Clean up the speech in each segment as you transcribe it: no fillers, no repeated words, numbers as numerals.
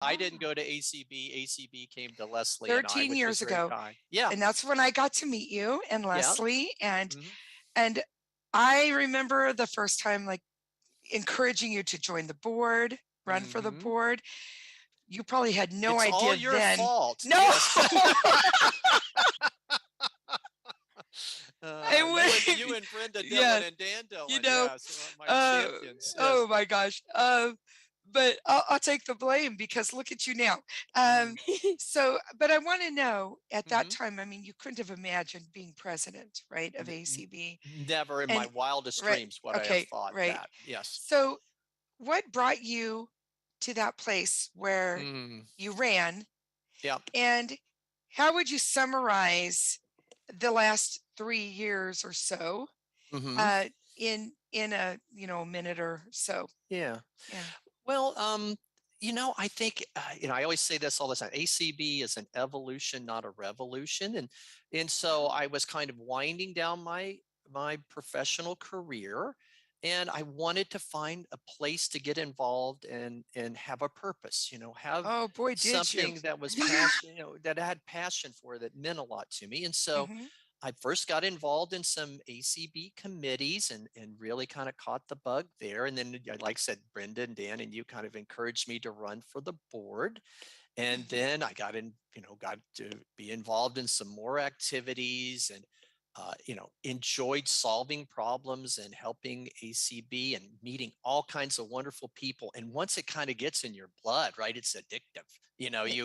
I didn't go to ACB. ACB came to Leslie 13 and I, which years was very ago. kind. Yeah. And that's when I got to meet you and Yeah. Leslie. And Mhm. and I remember the first time like encouraging you to join the board, run for the Mhm. board. You probably had no It's all idea your then. fault. No. Yes. It you and Brenda yeah, Dillon and Dan you Dillon. know, Yes, my champions. oh Yes. my gosh. But I'll take the blame because look at you now. Mm. So, but I want to know at that Mhm. time, I mean, you couldn't have imagined being president, right, of ACB. Never in my And wildest right, dreams would I have okay, thought right. that. Yes. So, what brought you to that place where Mm. you ran, Yeah. and how would you summarize the last 3 years or so Mhm. uh, in a minute or so? Yeah. Yeah. Well, I think I always say this all the time. ACB is an evolution, not a revolution, and so I was kind of winding down my professional career, and I wanted to find a place to get involved and have a purpose. Have Oh boy, did you? something that was passion, that I had passion for, that meant a lot to me, and so Hmm. I first got involved in some ACB committees and really kind of caught the bug there. And then, like I said, Brenda and Dan and you kind of encouraged me to run for the board. And then I got to be involved in some more activities and, enjoyed solving problems and helping ACB and meeting all kinds of wonderful people. And once it kind of gets in your blood, right, it's addictive. It is.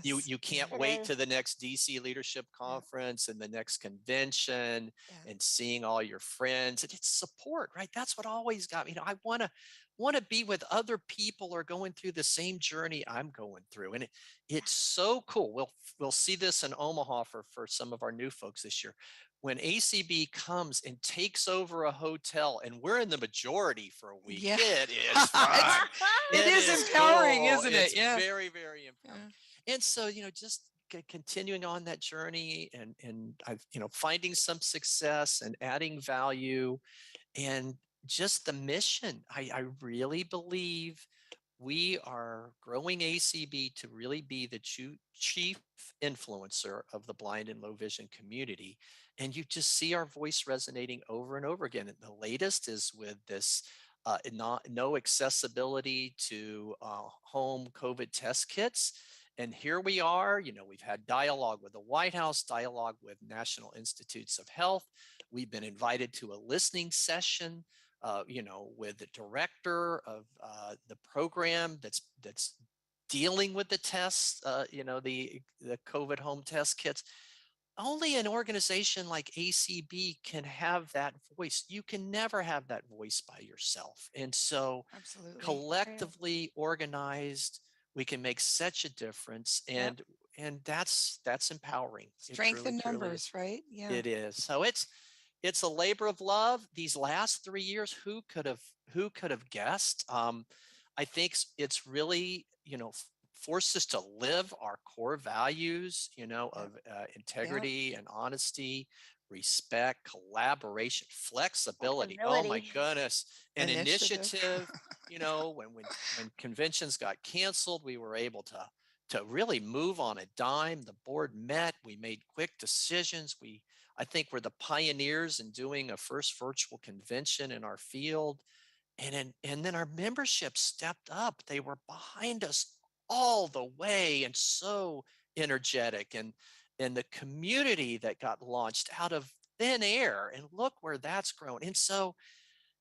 You Yeah. can't wait to the next DC leadership Yeah. conference and the next convention Yeah. and seeing all your friends, and it's support, right? That's what always got me. I want to be with other people who are going through the same journey I'm going through, and it's so cool. We'll see this in Omaha for some of our new folks this year. When ACB comes and takes over a hotel and we're in the majority for a week, Yeah. it is fun. It It is is empowering, cool. isn't it? It's Yeah. very, very empowering. Yeah. And so, just continuing on that journey and I've, finding some success and adding value and just the mission. I really believe we are growing ACB to really be the chief influencer of the blind and low vision community. And you just see our voice resonating over and over again. And the latest is with this no accessibility to home COVID test kits. And here we are, we've had dialogue with the White House, dialogue with National Institutes of Health. We've been invited to a listening session with the director of the program that's dealing with the tests, the COVID home test kits. Only an organization like ACB can have that voice. You can never have that voice by yourself. And so Absolutely. collectively organized, we can make such a difference. Yep. And that's empowering. It Strength truly, in truly is. numbers, right? Yeah. It is. So it's a labor of love. These last 3 years, who could have guessed? I think it's really, forced us to live our core values, Yep. of Yep. integrity and honesty, respect, collaboration, flexibility. Oh my goodness. An Initiative. initiative, when conventions got canceled, we were able to really move on a dime. The board met, we made quick decisions. I think we're the pioneers in doing a first virtual convention in our field. And then our membership stepped up. They were behind us all the way and so energetic. And the community that got launched out of thin air, and look where that's grown. And so,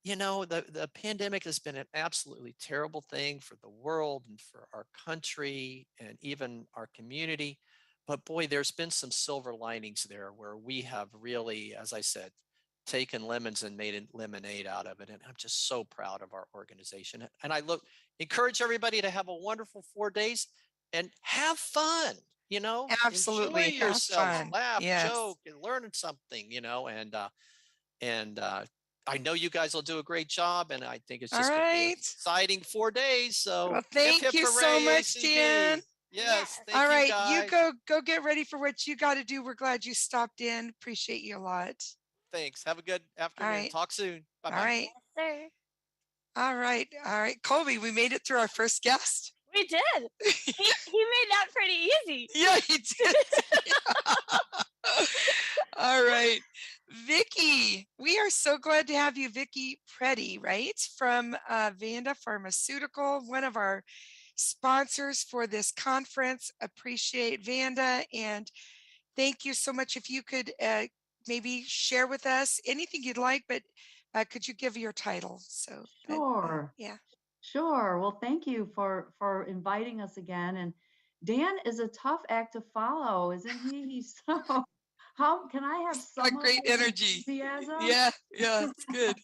the pandemic has been an absolutely terrible thing for the world and for our country and even our community. But boy, there's been some silver linings there where we have really, as I said, taken lemons and made lemonade out of it. And I'm just so proud of our organization. And encourage everybody to have a wonderful 4 days and have fun, enjoy Absolutely. Have yourselves, fun. laugh, Yes. joke, and learn something, and I know you guys will do a great job, and I think it's All just going to be an right. exciting 4 days. So Well, hip thank hip you so hooray, much, Dan. ACB. Yes, All thank you right, you guys. go get ready for what you got to do. We're glad you stopped in. Appreciate you a lot. Thanks. Have a good All afternoon. right. Talk soon. All Bye-bye. right. All right. All right. Colby, we made it through our first guest. He did. He made that pretty easy. Yeah, he did. All right. Vicky, we are so glad to have you, Vicky Preddy, right? From Vanda Pharmaceutical, one of our sponsors for this conference. Appreciate Vanda, and thank you so much. If you could maybe share with us anything you'd like, but could you give your title? So Sure. yeah. Sure. Well, thank you for inviting us again. And Dan is a tough act to follow, isn't he? He's so. How can I have Got some of great his energy. enthusiasm? Yeah, it's good.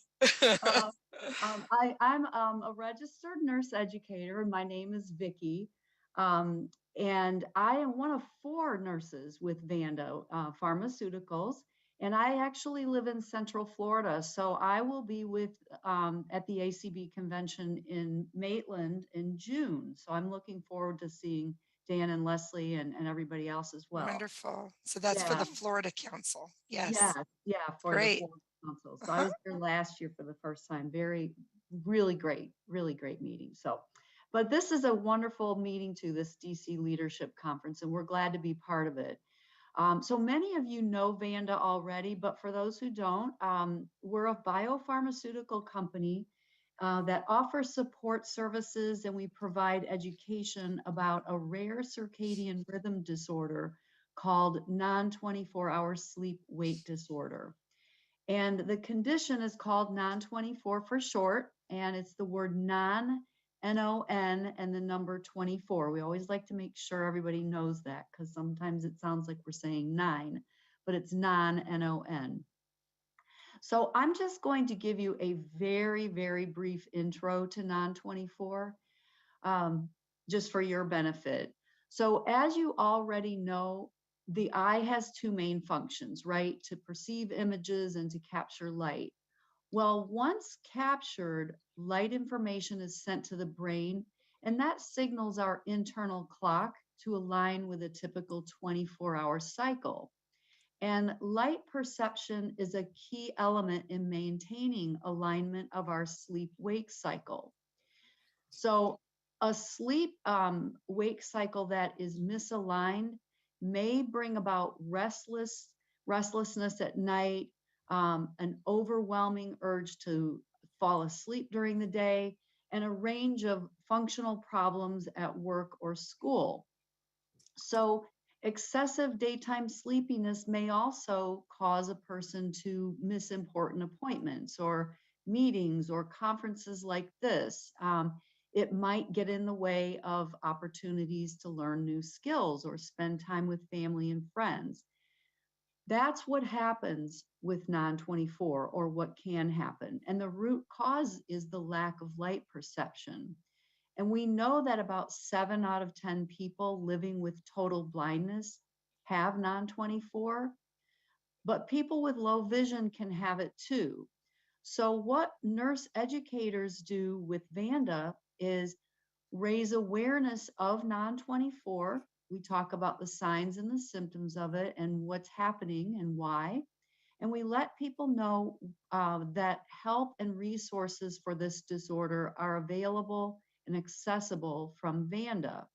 I'm a registered nurse educator, and my name is Vicky. And I am one of 4 nurses with Vanda Pharmaceuticals. And I actually live in Central Florida. So I will be with at the ACB convention in Maitland in June. So I'm looking forward to seeing Dan and Leslie and everybody else as well. Wonderful. So that's for the Florida Council. Yes. Yeah, for Great. the Florida Council. So I was there last year for the first time. Really great meeting. So, but this is a wonderful meeting too, this DC Leadership Conference, and we're glad to be part of it. So many of you know Vanda already, but for those who don't, we're a biopharmaceutical company that offers support services, and we provide education about a rare circadian rhythm disorder called non-24-hour sleep-wake disorder. And the condition is called non-24 for short, and it's the word non, N-O-N, and the number 24. We always like to make sure everybody knows that, because sometimes it sounds like we're saying 9, but it's non-N-O-N. So I'm just going to give you a very, very brief intro to non-24, just for your benefit. So as you already know, the eye has 2 main functions, right? To perceive images and to capture light. Well, once captured, light information is sent to the brain, and that signals our internal clock to align with a typical 24-hour cycle. And light perception is a key element in maintaining alignment of our sleep-wake cycle. So a sleep-wake cycle that is misaligned may bring about restlessness at night, an overwhelming urge to fall asleep during the day, and a range of functional problems at work or school. So excessive daytime sleepiness may also cause a person to miss important appointments or meetings or conferences like this. It might get in the way of opportunities to learn new skills or spend time with family and friends. That's what happens with non-24, or what can happen. And the root cause is the lack of light perception. And we know that about 7 out of 10 people living with total blindness have non-24, but people with low vision can have it too. So what nurse educators do with Vanda is raise awareness of non-24. We talk about the signs and the symptoms of it and what's happening and why. And we let people know that help and resources for this disorder are available and accessible from Vanda.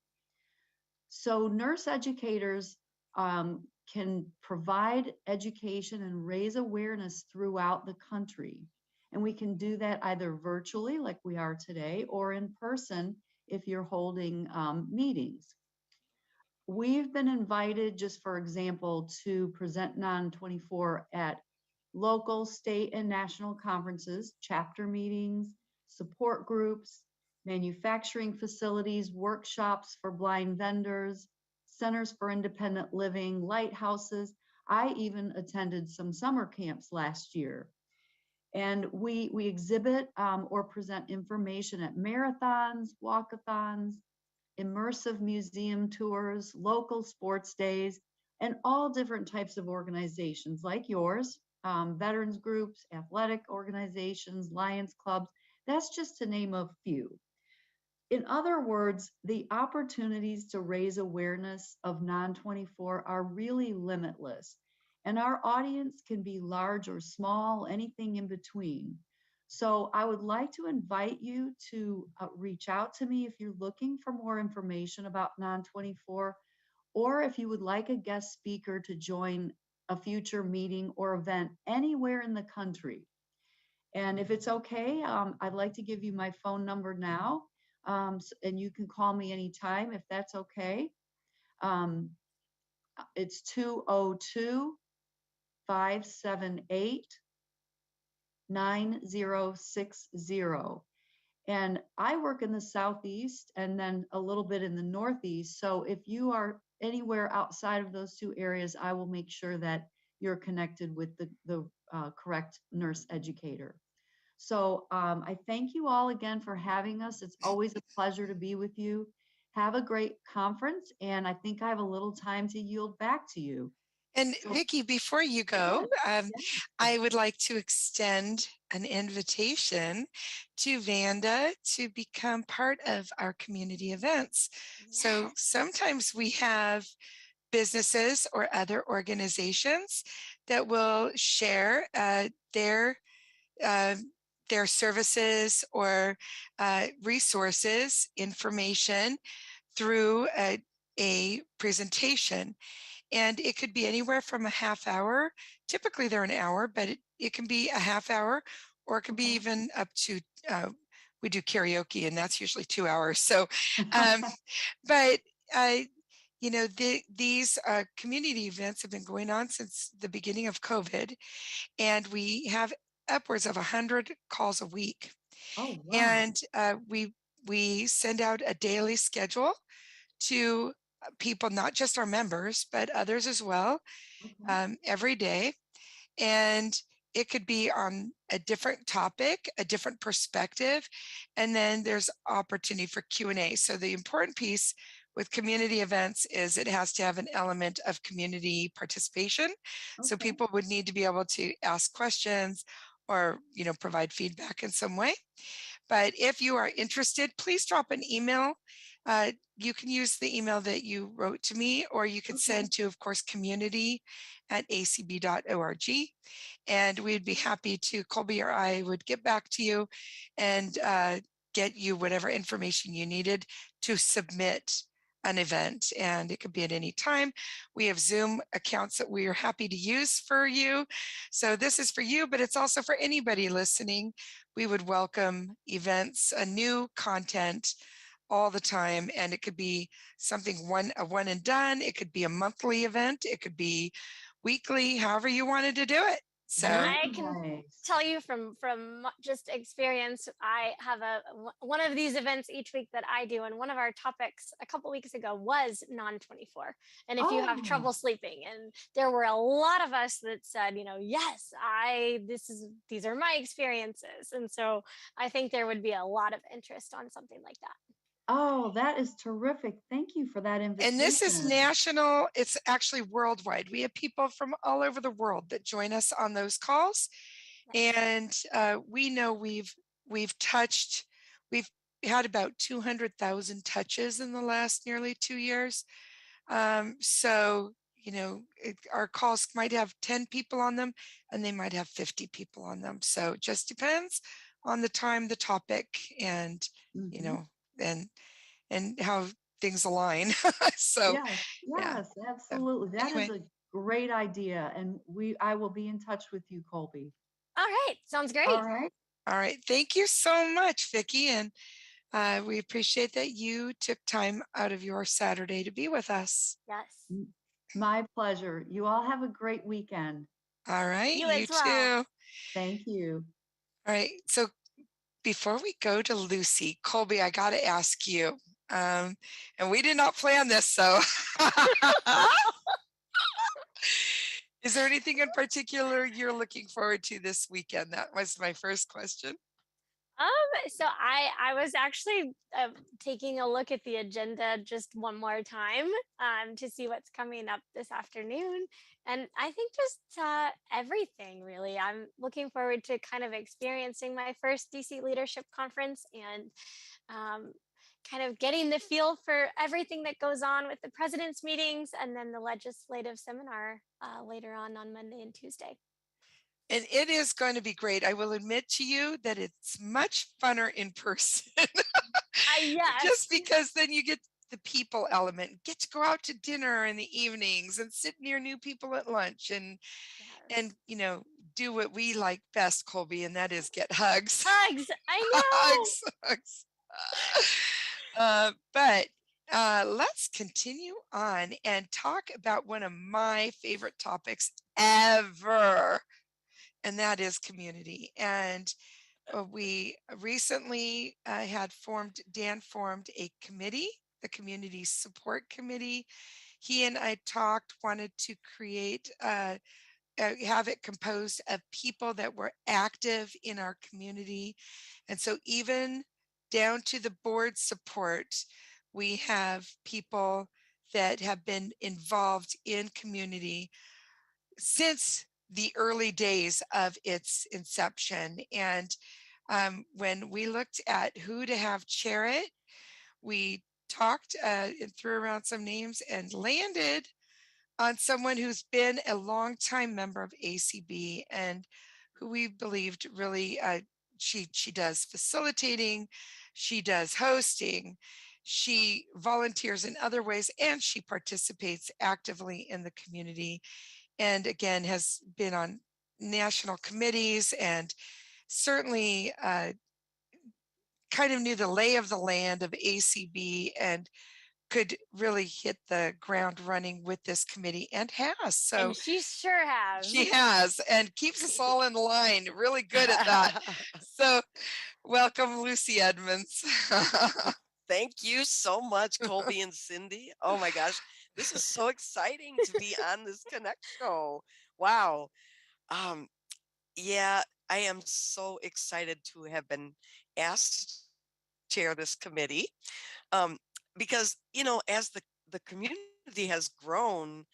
So nurse educators can provide education and raise awareness throughout the country. And we can do that either virtually, like we are today, or in person if you're holding meetings. We've been invited, just for example, to present non-24 at local, state, and national conferences, chapter meetings, support groups, manufacturing facilities, workshops for blind vendors, centers for independent living, lighthouses. I even attended some summer camps last year. And we exhibit or present information at marathons, walkathons, immersive museum tours, local sports days, and all different types of organizations like yours, veterans groups, athletic organizations, Lions clubs. That's just to name a few. In other words, the opportunities to raise awareness of non-24 are really limitless, and our audience can be large or small, anything in between. So I would like to invite you to reach out to me if you're looking for more information about Non-24, or if you would like a guest speaker to join a future meeting or event anywhere in the country. And if it's okay, I'd like to give you my phone number now, and you can call me anytime if that's okay. Um, it's 202-578-9060. And I work in the Southeast and then a little bit in the Northeast. So if you are anywhere outside of those two areas, I will make sure that you're connected with the correct nurse educator. So I thank you all again for having us. It's always a pleasure to be with you. Have a great conference, and I think I have a little time to yield back to you. And So, Vicki, before you go, yes. I would like to extend an invitation to Vanda to become part of our community events. So Yes. sometimes we have businesses or other organizations that will share uh, their services or resources, information through a presentation. And it could be anywhere from a half hour. Typically they're an hour, but it can be a half hour, or it could be even up to, we do karaoke and that's usually 2 hours. So, but you know, these community events have been going on since the beginning of COVID, and we have upwards of 100 calls a week. Oh, wow. And we send out a daily schedule to people, not just our members, but others as well, Okay. every day. And it could be on a different topic, a different perspective, and then there's opportunity for Q&A. So the important piece with community events is it has to have an element of community participation. So Okay. people would need to be able to ask questions or, you know, provide feedback in some way. But if you are interested, please drop an email. You can use the email that you wrote to me, or you could Okay. send to, of course, community@acb.org. And we'd be happy to, Colby or I would get back to you and get you whatever information you needed to submit an event. And it could be at any time. We have Zoom accounts that we are happy to use for you. So this is for you, but it's also for anybody listening. We would welcome events, new content all the time. And it could be something a one and done. It could be a monthly event. It could be weekly, however you wanted to do it. So Very I can nice. tell you from just experience, I have one of these events each week that I do, and one of our topics a couple weeks ago was non-24, and if you have Oh, trouble sleeping. And there were a lot of us that said, you know, yes, these are my experiences. And so I think there would be a lot of interest on something like that. oh, that is terrific. Thank you for that and this is invitation. national, it's actually worldwide. We have people from all over the world that join us on those calls. Nice. And we know we've had about 200,000 touches in the last nearly 2 years. So, you know, our calls might have 10 people on them and they might have 50 people on them. So it just depends on the time, the topic, and, you Mhm. know, and how things align. So, Yes, yeah. yes, So, absolutely. That is anyway, a great idea. And I will be in touch with you, Colby. All right, sounds great. All right. all right. Thank you so much, Vicki. And we appreciate that you took time out of your Saturday to be with us. Yes. M- My pleasure. You all have a great weekend. All right. You You as well. too. Thank you. All right. So before we go to Lucy, Colby, I got to ask you, and we did not plan this, so is there anything in particular you're looking forward to this weekend? That was my first question. So I was actually taking a look at the agenda just one more time to see what's coming up this afternoon, and I think just everything really. I'm looking forward to kind of experiencing my first DC Leadership Conference and um, kind of getting the feel for everything that goes on with the president's meetings and then the legislative seminar later on Monday and Tuesday. And it is going to be great. I will admit to you that it's much funner in person. Yes. Just because then you get the people element, get to go out to dinner in the evenings and sit near new people at lunch and Yes. do what we like best, Colby, and that is get hugs. Hugs. I know. Hugs. But let's continue on and talk about one of my favorite topics ever, and that is community. And we recently Dan formed a committee, the Community Support Committee. He and I talked, wanted to create, have it composed of people that were active in our community. And so even down to the board support, we have people that have been involved in community since the early days of its inception. And when we looked at who to have chair it, we talked and threw around some names and landed on someone who's been a longtime member of ACB and who we believed really she does facilitating, she does hosting, she volunteers in other ways, and she participates actively in the community. And again, has been on national committees and certainly kind of knew the lay of the land of ACB and could really hit the ground running with this committee and has. So And she sure has. she has and keeps us all in line. Really good at that. So welcome, Lucy Edmonds. Thank you so much, Colby and Cindy. Oh my gosh, this is so exciting to be on this Connect show. Wow. Um, yeah, I am so excited to have been asked to chair this committee. Because, as the community has grown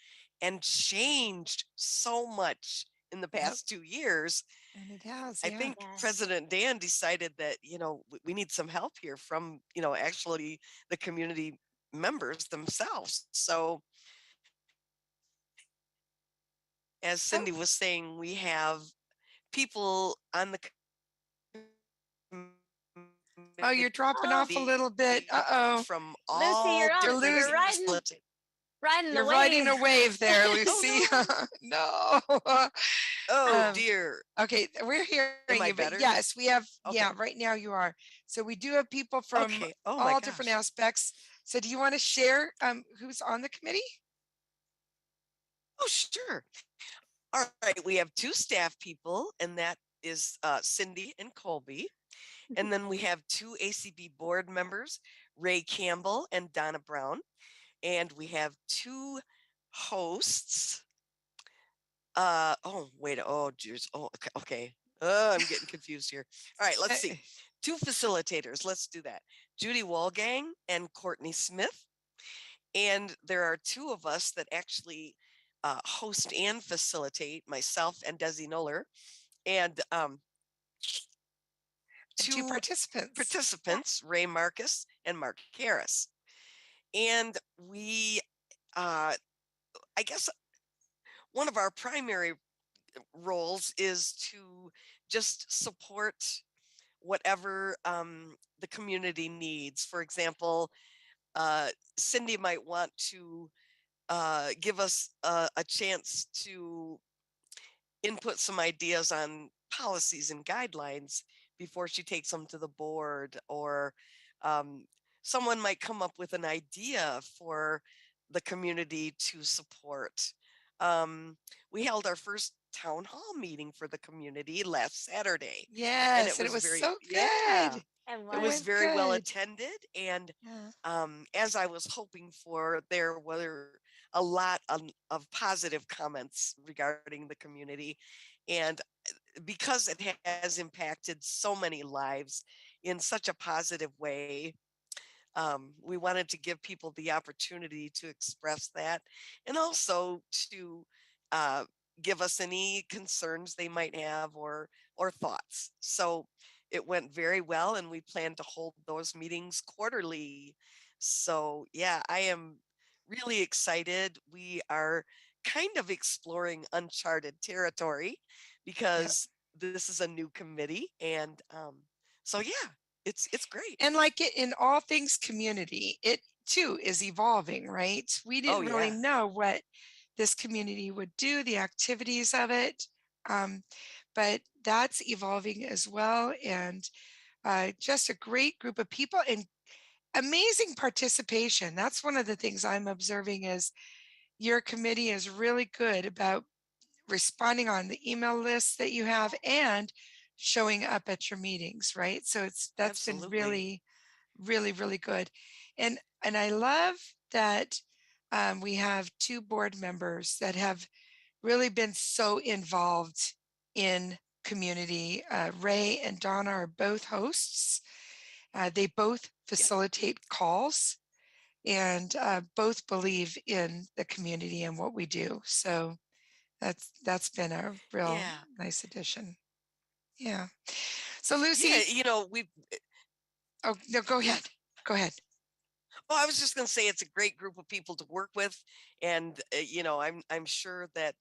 and changed so much in the Yep. past 2 years, And it has, I yeah. think Yes. President Dan decided that, we need some help here from, actually the community members themselves. So as Cindy was saying, we have people on the Oh, you're dropping off a little bit. Uh-oh. from Lucy, all you're on. different You're riding You're the riding a wave. wave there, Lucy. No. Oh dear. Okay, we're hearing I you, but better? yes, we have, Okay. yeah, right now you are. So we do have people from Okay. Oh my all different gosh. aspects. So do you want to share who's on the committee? Oh, sure. All right. We have 2 staff people, and that is Cindy and Colby. And then we have 2 ACB board members, Ray Campbell and Donna Brown. And we have 2 hosts. Oh, wait. Oh, geez. Oh, okay. I'm getting confused here. All right, let's see. 2 facilitators. Let's do that. Judy Wolgang and Courtney Smith. And there are 2 of us that actually host and facilitate, myself and Desi Noller. And 2 2 participants. participants, Ray Marcus and Mark Harris. And we, I guess one of our primary roles is to just support whatever the community needs. For example, Cindy might want to give us a chance to input some ideas on policies and guidelines before she takes them to the board, or someone might come up with an idea for the community to support. We held our first town hall meeting for the community last Saturday. Yes, and it was very, so good. yeah, And it was went very well good. attended. And Yeah. as I was hoping for, there were a lot of positive comments regarding the community. And because it has impacted so many lives in such a positive way, we wanted to give people the opportunity to express that, and also to give us any concerns they might have, or thoughts. So it went very well, and we plan to hold those meetings quarterly. So yeah, I am really excited. We are kind of exploring uncharted territory because this is a new committee. And so, yeah, it's great. And like it in all things community, it too is evolving, right? We Oh, didn't really yeah. know what this community would do, the activities of it, but that's evolving as well. And just a great group of people and amazing participation. That's one of the things I'm observing is your committee is really good about responding on the email lists that you have and showing up at your meetings, right? So that's been Absolutely. really good. And I love that we have two board members that have really been so involved in community. Ray and Donna are both hosts. They both facilitate calls and both believe in the community and what we do. So that's been a real Yeah. nice addition. Yeah. So Yeah. Lucy, oh no, go ahead. Go ahead. Oh, I was just going to say it's a great group of people to work with. And, I'm sure that,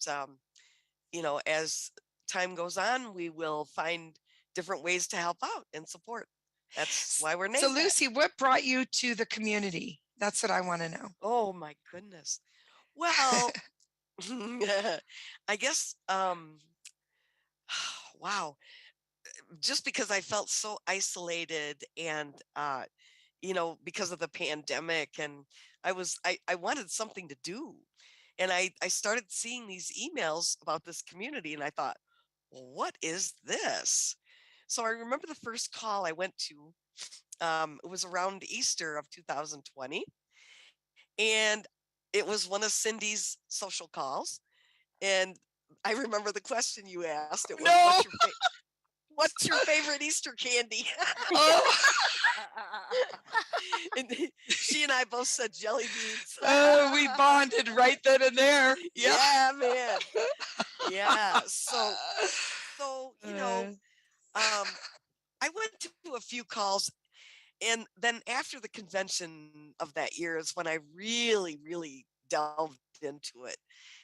as time goes on, we will find different ways to help out and support. That's why we're named So that. Lucy, what brought you to the community? That's what I want to know. Oh my goodness. Well, I guess, wow, just because I felt so isolated and, because of the pandemic, and I wanted something to do. And I started seeing these emails about this community, and I thought, well, what is this? So I remember the first call I went to, it was around Easter of 2020. And it was one of Cindy's social calls. And I remember the question you asked. It was, No. what's your favorite Easter candy? Oh, And she and I both said jelly beans. we bonded right then and there. Yeah, man. Yeah. So I went to a few calls, and then after the convention of that year is when I really, really delved into it.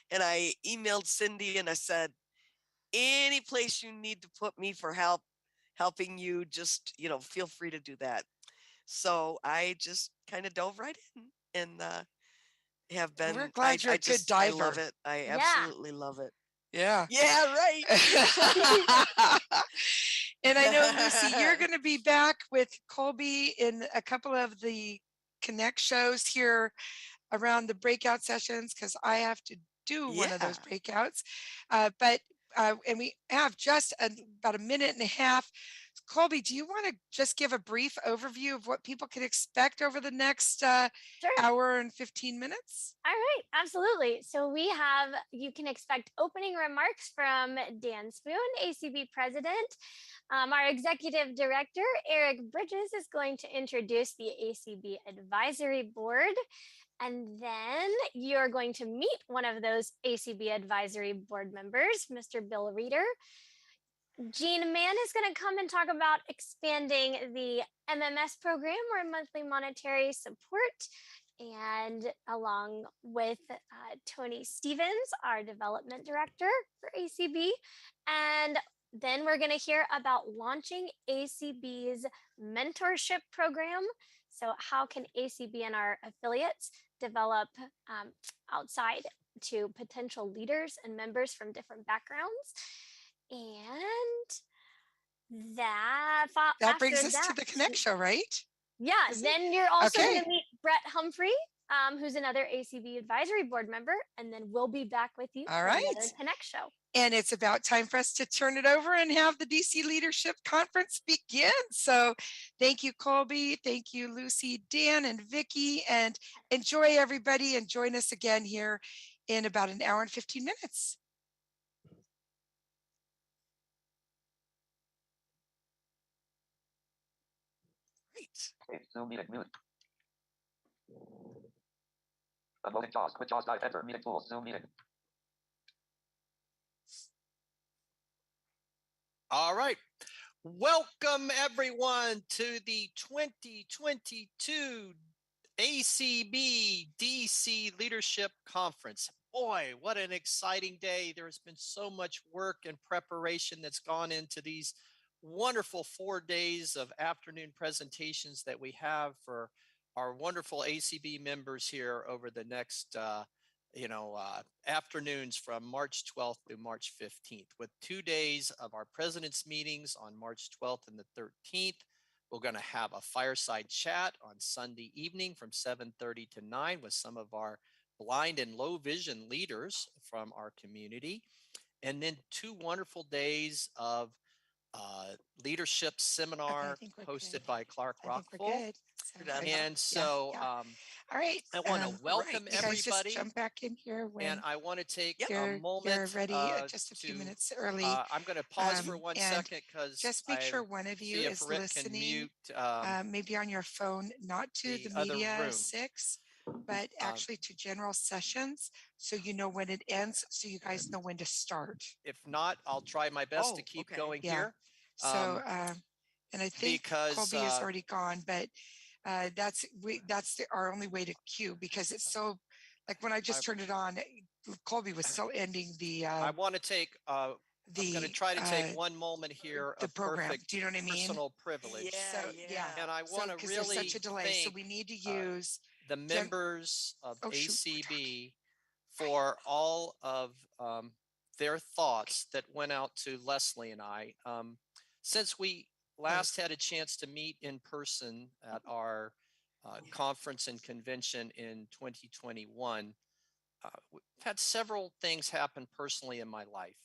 And I emailed Cindy and I said, any place you need to put me for helping you, just, feel free to do that. So I just kind of dove right in and have been, We're glad you're a good I love diver. it. I Yeah. absolutely love it. Yeah. Yeah, right. And I know, Lucy, you're going to be back with Colby in a couple of the Connect shows here around the breakout sessions because I have to do one of those Yeah. breakouts. And we have just about a minute and a half. Colby, do you want to just give a brief overview of what people can expect over the next Sure. hour and 15 minutes? All right, absolutely. So you can expect opening remarks from Dan Spoon, ACB president. Our executive director, Eric Bridges, is going to introduce the ACB Advisory Board. And then you're going to meet one of those ACB Advisory Board members, Mr. Bill Reeder. Jean Mann is going to come and talk about expanding the MMS program, or monthly monetary support, and along with Tony Stevens, our development director for ACB. And then we're going to hear about launching ACB's mentorship program. So how can ACB and our affiliates develop outside to potential leaders and members from different backgrounds? And that brings us to the Connect show, right? Yeah, then you're also Okay. going to meet Brett Humphrey, who's another ACB Advisory Board member, and then we'll be back with you All for right. another Connect show. And it's about time for us to turn it over and have the DC Leadership Conference begin. So thank you, Colby. Thank you, Lucy, Dan, and Vicki. And enjoy, everybody, and join us again here in about an hour and 15 minutes. Great. Okay, Zoom meeting, mute. Unloading JAWS, quit JAWS, dive, enter, meeting tools, Zoom meeting. All right. Welcome everyone to the 2022 ACB DC Leadership Conference. Boy, what an exciting day. There has been so much work and preparation that's gone into these wonderful 4 days of afternoon presentations that we have for our wonderful ACB members here over the next afternoons from March 12th through March 15th, with 2 days of our president's meetings on March 12th and the 13th. We're going to have a fireside chat on Sunday evening from 7:30 to 9 with some of our blind and low vision leaders from our community. And then 2 wonderful days of leadership seminar think we're hosted good. by Clark I think we're Rockfall. good. You're Sounds done. good. And Yeah, so yeah. All right. I want to welcome you guys just everybody. jump back in here when And I want to take a you're moment ready, just a few minutes early. I'm going to pause for 1 and second because just make sure one of you see is if Rick can listening, mute maybe on your phone, not to the the other media room. 6, but actually to general sessions, so you know when it ends, so you guys know when to start. If not, I'll try my best to Oh, keep okay. going Yeah. here. So, and I think because, Colby is already gone, but that's our only way to cue, because it's so, like when I just turned it on, Colby was still ending the I want to take I'm going to try to take one moment here the of program. perfect Do you know what I mean? personal privilege. Yeah, So yeah. And I want to because really there's such a delay, so thank we need to uh, use the members of Oh, shoot, we're ACB for all of their thoughts that went out to Leslie and I. Since we last had a chance to meet in person at our conference and convention in 2021, we've had several things happen personally in my life.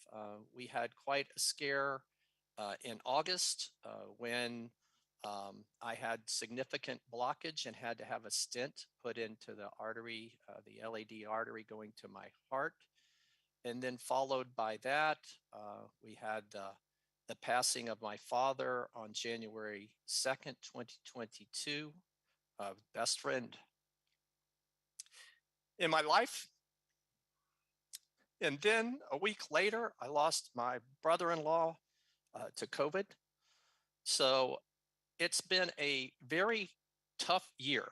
We had quite a scare in August when I had significant blockage and had to have a stent put into the artery, the LAD artery going to my heart. And then followed by that, we had the passing of my father on January 2nd, 2022, best friend in my life. And then a week later, I lost my brother-in-law to COVID. So it's been a very tough year,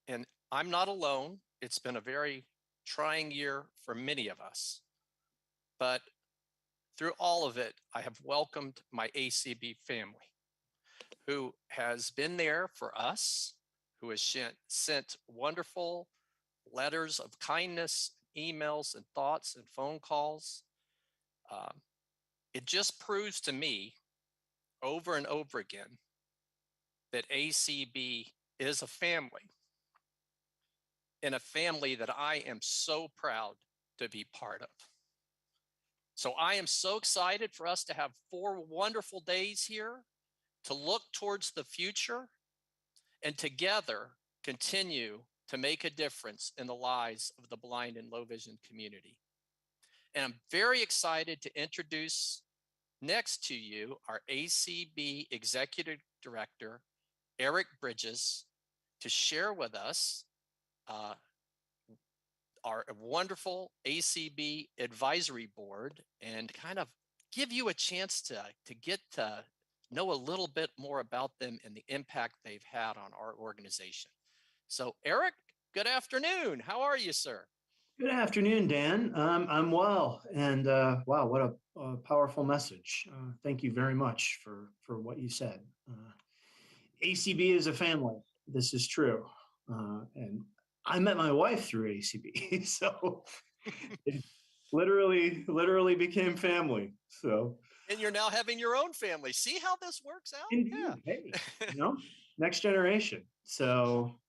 and I'm not alone. It's been a very trying year for many of us. But through all of it, I have welcomed my ACB family, who has been there for us, who has sent wonderful letters of kindness, emails and thoughts and phone calls. It just proves to me over and over again that ACB is a family, and a family that I am so proud to be part of. So I am so excited for us to have 4 wonderful days here to look towards the future and together continue to make a difference in the lives of the blind and low vision community. And I'm very excited to introduce next to you our ACB Executive Director, Eric Bridges, to share with us our wonderful ACB Advisory Board and kind of give you a chance to get to know a little bit more about them and the impact they've had on our organization. So Eric, good afternoon. How are you, sir? Good afternoon, Dan. I'm well, and wow, what a powerful message. Thank you very much for what you said. ACB is a family. This is true, and I met my wife through ACB, so it literally became family. So, and you're now having your own family. See how this works out? indeed, Yeah. hey, next generation. So.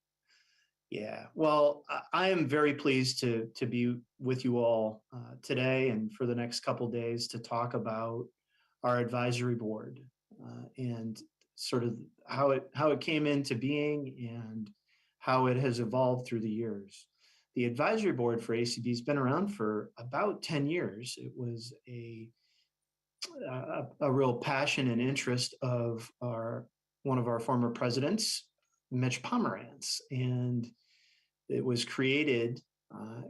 Yeah, well, I am very pleased to be with you all today and for the next couple days to talk about our advisory board and sort of how it came into being and how it has evolved through the years. The advisory board for ACB has been around for about 10 years. It was a real passion and interest of one of our former presidents, Mitch Pomerantz, and it was created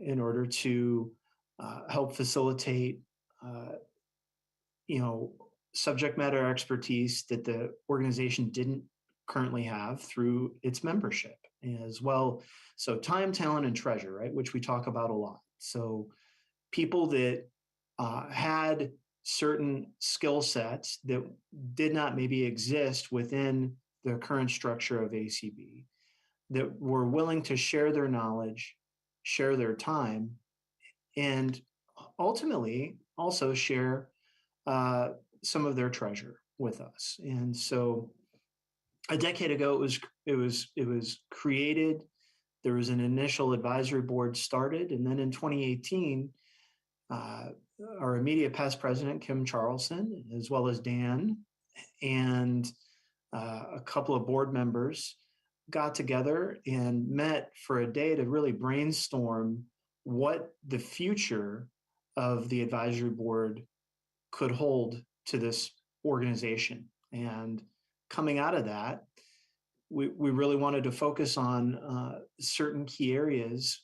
in order to help facilitate, subject matter expertise that the organization didn't currently have through its membership. as well. So time, talent, and treasure, right? Which we talk about a lot. So people that had certain skill sets that did not maybe exist within the current structure of ACB, that were willing to share their knowledge, share their time, and ultimately also share some of their treasure with us. And so a decade ago, it was created. There was an initial advisory board started, and then in 2018, our immediate past president, Kim Charlson, as well as Dan, and a couple of board members got together and met for a day to really brainstorm what the future of the advisory board could hold to this organization. And coming out of that, we really wanted to focus on certain key areas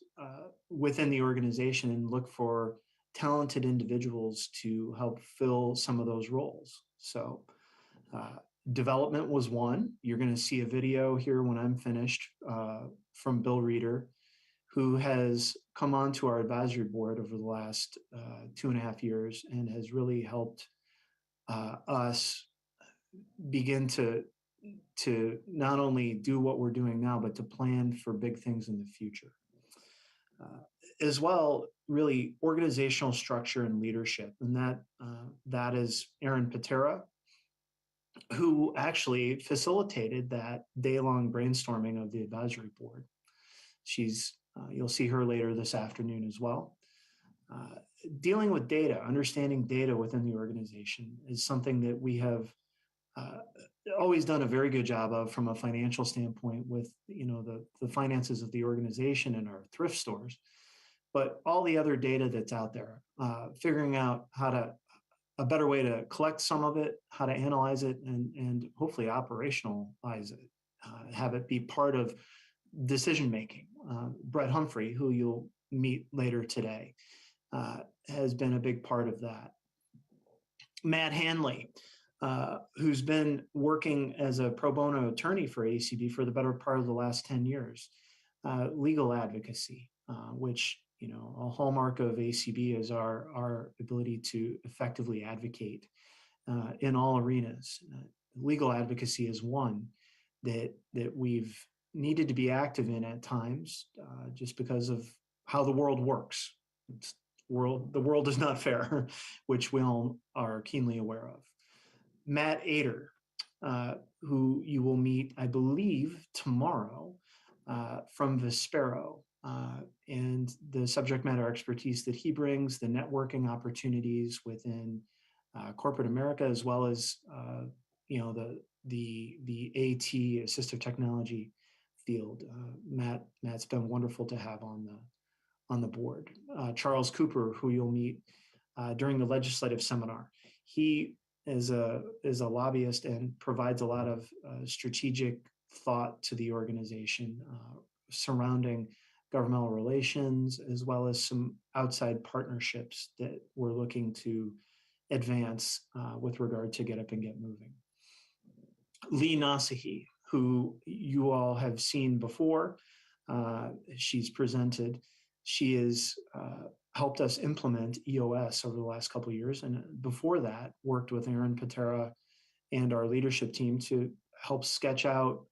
within the organization and look for talented individuals to help fill some of those roles. So development was one. You're going to see a video here when I'm finished from Bill Reeder, who has come on to our advisory board over the last 2.5 years and has really helped us begin to not only do what we're doing now, but to plan for big things in the future. As well, really organizational structure and leadership. And that is Erin Patera, who actually facilitated that day-long brainstorming of the advisory board. She's, you'll see her later this afternoon as well. Dealing with data, understanding data within the organization is something that we have always done a very good job of from a financial standpoint with, the finances of the organization and our thrift stores, but all the other data that's out there, figuring out a better way to collect some of it, how to analyze it, and hopefully operationalize it, have it be part of decision-making. Brett Humphrey, who you'll meet later today, has been a big part of that. Matt Hanley, who's been working as a pro bono attorney for ACB for the better part of the last 10 years. Legal advocacy, which, a hallmark of ACB is our ability to effectively advocate in all arenas. Legal advocacy is one that we've needed to be active in at times, just because of how the world works. The world is not fair, which we all are keenly aware of. Matt Ader, who you will meet, I believe, tomorrow from Vispero, and the subject matter expertise that he brings, the networking opportunities within corporate America, as well as the AT assistive technology field. Matt's been wonderful to have on the board. Charles Cooper, who you'll meet during the legislative seminar. He is a lobbyist and provides a lot of strategic thought to the organization surrounding governmental relations, as well as some outside partnerships that we're looking to advance with regard to Get Up and Get Moving. Lee Nasahi, who you all have seen before, she's presented. She has helped us implement EOS over the last couple of years, and before that, worked with Erin Patera and our leadership team to help sketch out,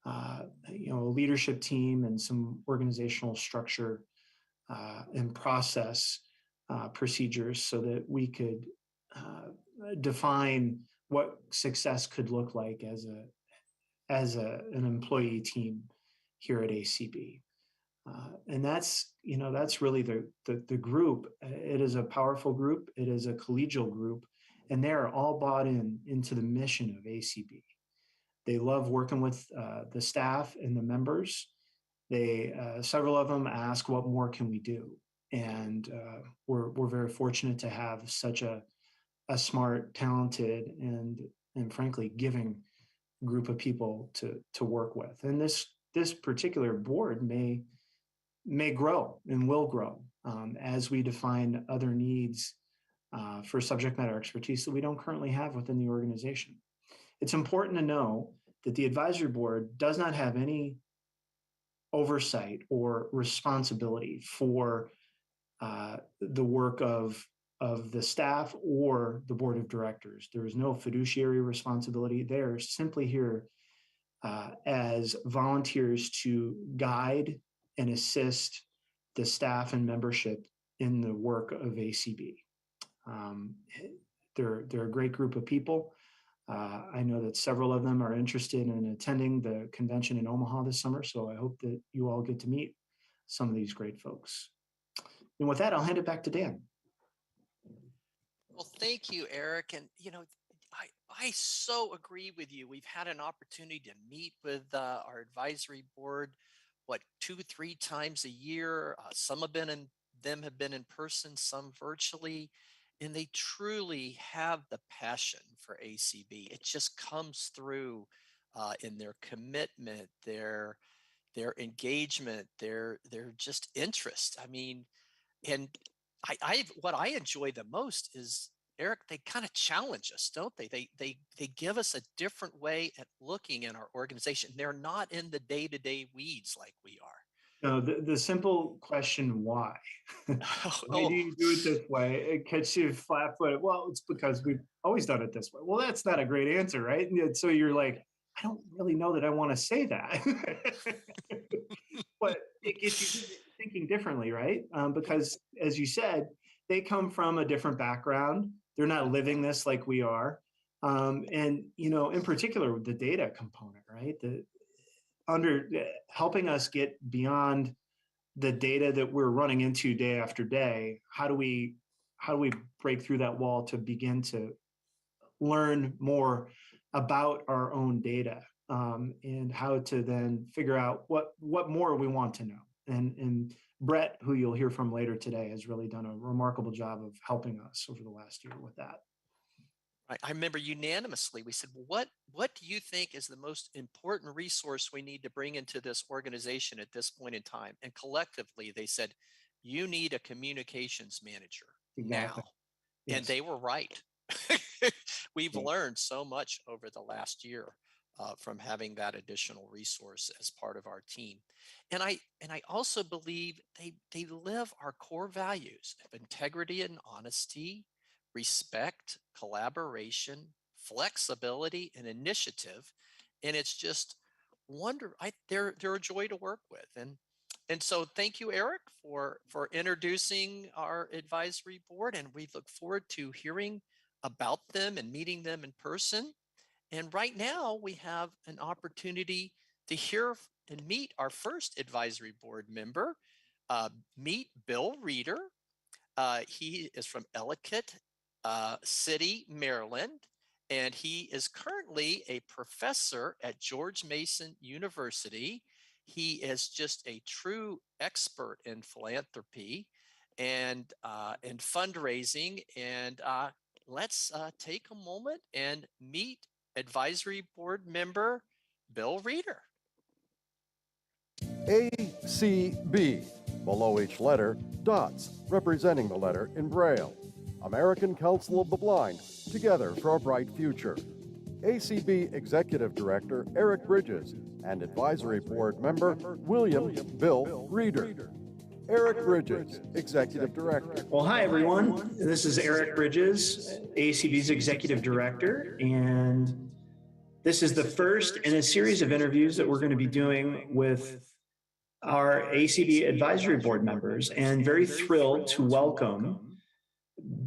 a leadership team and some organizational structure and process procedures so that we could define what success could look like as an employee team here at ACB. And that's really the group. It is a powerful group. It is a collegial group, and they're all bought into the mission of ACB. They love working with the staff and the members. Several of them ask, what more can we do? And we're very fortunate to have such a smart, talented, and frankly, giving group of people to work with. And this particular board may grow and will grow as we define other needs for subject matter expertise that we don't currently have within the organization. It's important to know that the advisory board does not have any oversight or responsibility for the work of the staff or the board of directors. There is no fiduciary responsibility. They are simply here as volunteers to guide and assist the staff and membership in the work of ACB. They're a great group of people. I know that several of them are interested in attending the convention in Omaha this summer, so I hope that you all get to meet some of these great folks. And with that, I'll hand it back to Dan. Well, thank you, Eric. And, I so agree with you. We've had an opportunity to meet with our advisory board, 2-3 times a year. Some have been in person, some virtually, and they truly have the passion for ACB. It just comes through in their commitment, their engagement, their just interest. I mean, and what I enjoy the most is, Eric, they kind of challenge us, don't they? They give us a different way at looking at our organization. They're not in the day-to-day weeds like we are. No, the simple question, why? Why do you do it this way? It catches you flat-footed. Well, it's because we've always done it this way. Well, that's not a great answer, right? And so you're like, I don't really know that I want to say that. But it gets you thinking differently, right? Because as you said, they come from a different background. They're not living this like we are. And, in particular, the data component, right? Helping us get beyond the data that we're running into day after day. How do we break through that wall to begin to learn more about our own data, and how to then figure out what more we want to know. And Brett, who you'll hear from later today, has really done a remarkable job of helping us over the last year with that. I remember unanimously, we said, what do you think is the most important resource we need to bring into this organization at this point in time? And collectively, they said, you need a communications manager Exactly. now. Yes. And they were right. We've learned so much over the last year from having that additional resource as part of our team. And I also believe they live our core values of integrity and honesty, respect, collaboration, flexibility, and initiative. And it's just they're a joy to work with. And so thank you, Eric, for introducing our advisory board. And we look forward to hearing about them and meeting them in person. And right now we have an opportunity to hear and meet our first advisory board member, meet Bill Reeder. He is from Ellicott City, Maryland, and he is currently a professor at George Mason University. He is just a true expert in philanthropy and fundraising. And let's take a moment and meet advisory board member Bill Reeder. ACB, below each letter, dots representing the letter in Braille. American Council of the Blind, together for a bright future. ACB Executive Director Eric Bridges and Advisory Board Member William Bill Reeder. Eric Bridges, Executive Director. Well, hi, everyone. This is Eric Bridges, ACB's Executive Director, and this is the first in a series of interviews that we're going to be doing with our ACB Advisory Board members, and very thrilled to welcome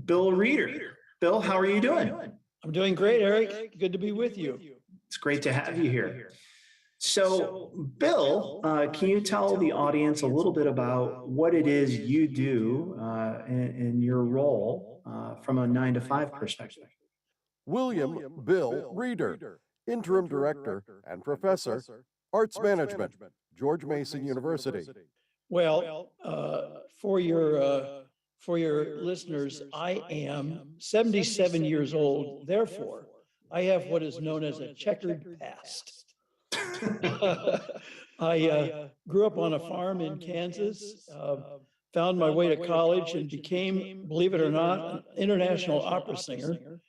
Bill Reeder. Bill, how are you doing? I'm doing great, Eric. Good to be with you. It's great to have you here. So, Bill, can you tell the audience a little bit about what it is you do in your role from a 9-to-5 perspective? William Bill Reeder, Interim Director and Professor, Arts Management, George Mason University. Well, for your listeners, I am 77 years old. Therefore, I have what is known as a checkered past. I grew up on a farm in Kansas, found my way to college and became, believe it or not, an international opera singer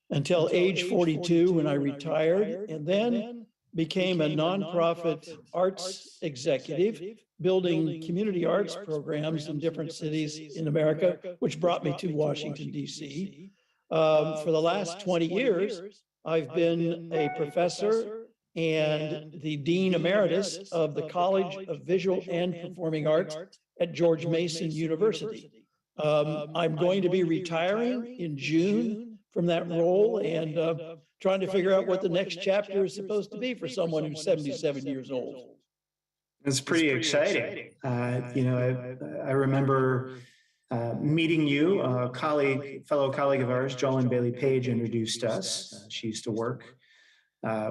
until age 42 when I retired. And then became a nonprofit arts executive, building community arts programs in different cities in America, which brought me to Washington, D.C. For the last 20 years, I've been a professor and the Dean Emeritus of the College of Visual and Performing Arts at George Mason University. I'm going to be retiring in June from that role and trying to figure out what the next chapter is supposed to be for someone who's 77 years old. It's pretty exciting. I remember meeting you, a fellow colleague of ours, Jolyn Bailey Page, introduced us. She used to work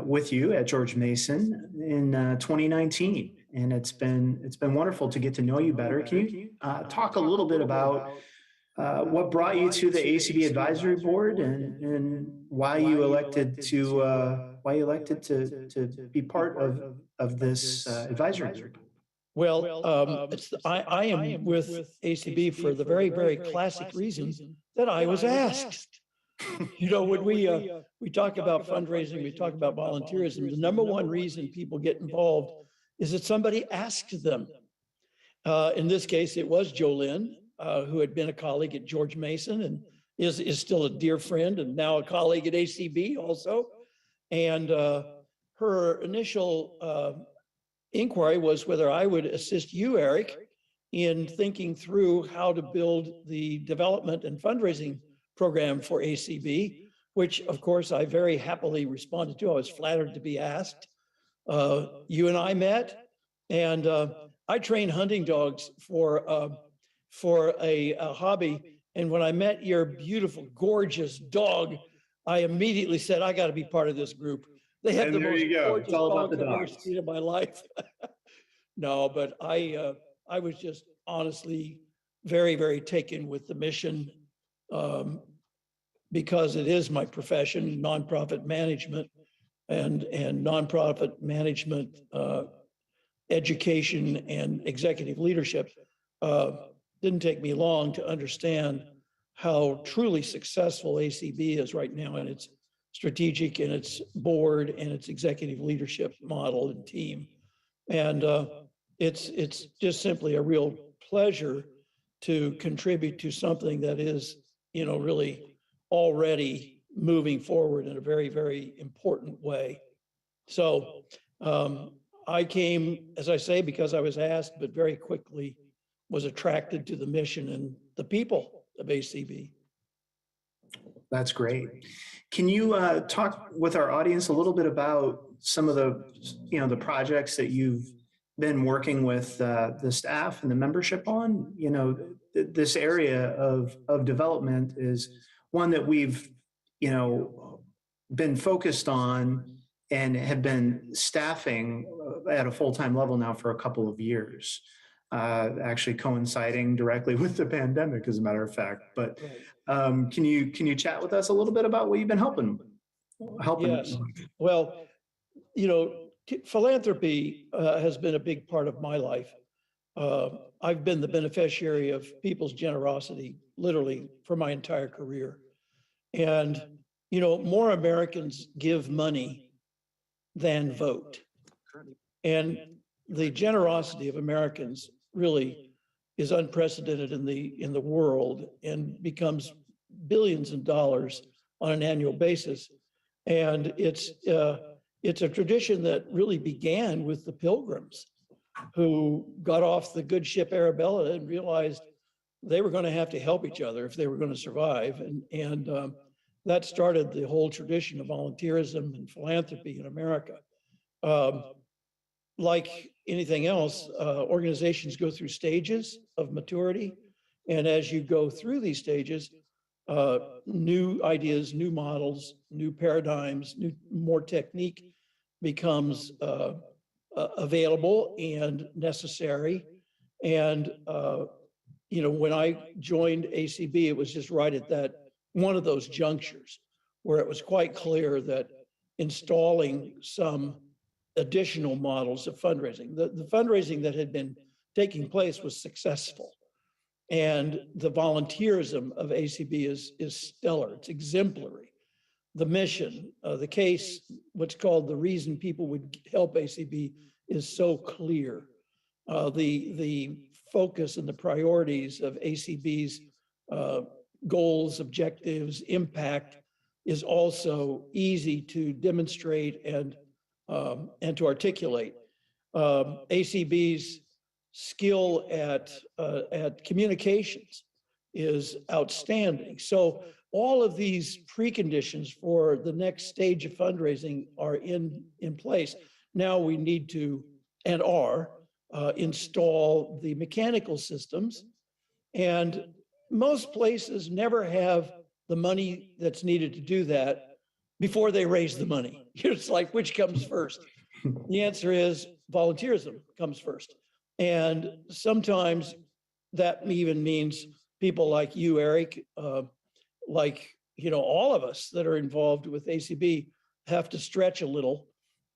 with you at George Mason in 2019, and it's been wonderful to get to know you better. Can you talk a little bit about what brought you to the Acb Advisory Board and why you elected to be part of this advisory group? Well, I am with ACB for the very, very classic reason that I was asked. You know, when we talk about fundraising, we talk about volunteerism, the number one reason people get involved is that somebody asked them. In this case, it was Jolyn, who had been a colleague at George Mason and is still a dear friend and now a colleague at ACB also. And her initial inquiry was whether I would assist you, Eric, in thinking through how to build the development and fundraising program for ACB, which of course I very happily responded to. I was flattered to be asked. You and I met, and I train hunting dogs for a hobby. And when I met your beautiful, gorgeous dog, I immediately said, I got to be part of this group. They have the most gorgeous dogs I've ever seen in my life. No, but I was just honestly very, very taken with the mission because it is my profession, nonprofit management and nonprofit management education and executive leadership. Didn't take me long to understand how truly successful ACB is right now in its strategic and its board and its executive leadership model and team. And it's just simply a real pleasure to contribute to something that is, you know, really already moving forward in a very, very important way. So I came, as I say, because I was asked, but very quickly was attracted to the mission and the people of ACB. That's great. Can you talk with our audience a little bit about some of the projects that you've been working with the staff and the membership on? You know, this area of development is one that we've, been focused on and have been staffing at a full-time level now for a couple of years. Actually coinciding directly with the pandemic, as a matter of fact. But can you chat with us a little bit about what you've been helping? Yes. Well, philanthropy has been a big part of my life. I've been the beneficiary of people's generosity, literally, for my entire career. And, more Americans give money than vote. And the generosity of Americans really is unprecedented in the world and becomes billions of dollars on an annual basis. And it's a tradition that really began with the Pilgrims, who got off the good ship Arabella and realized they were going to have to help each other if they were going to survive. And that started the whole tradition of volunteerism and philanthropy in America. Like anything else, organizations go through stages of maturity. And as you go through these stages, new ideas, new models, new paradigms, more technique becomes available and necessary. And, when I joined ACB, it was just right at that one of those junctures where it was quite clear that installing some additional models of fundraising. The fundraising that had been taking place was successful. And the volunteerism of ACB is stellar, it's exemplary. the mission, the case, what's called the reason people would help ACB is so clear. The focus and the priorities of ACB's goals, objectives, impact is also easy to demonstrate and to articulate. ACB's skill at communications is outstanding. So all of these preconditions for the next stage of fundraising are in place. Now we need to, and are, install the mechanical systems. And most places never have the money that's needed to do that before they raise the money. It's like, which comes first? The answer is volunteerism comes first. And sometimes that even means people like you, Eric, like, you know, all of us that are involved with ACB have to stretch a little,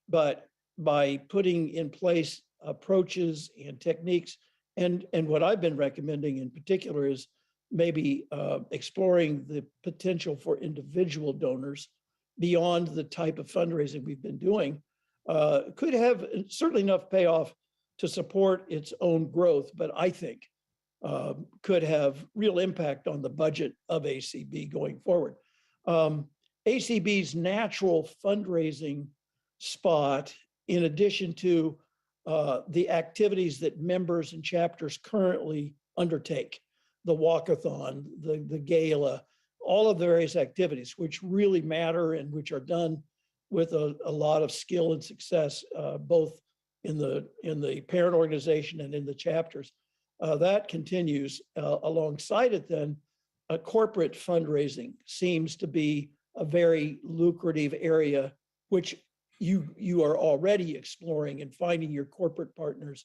but by putting in place approaches and techniques, and what I've been recommending in particular is maybe exploring the potential for individual donors beyond the type of fundraising we've been doing, could have certainly enough payoff to support its own growth, but I think could have real impact on the budget of ACB going forward. ACB's natural fundraising spot, in addition to the activities that members and chapters currently undertake, the walkathon, the gala, all of the various activities which really matter and which are done with a lot of skill and success, both in the parent organization and in the chapters. That continues. Alongside it then, corporate fundraising seems to be a very lucrative area, which you are already exploring and finding your corporate partners.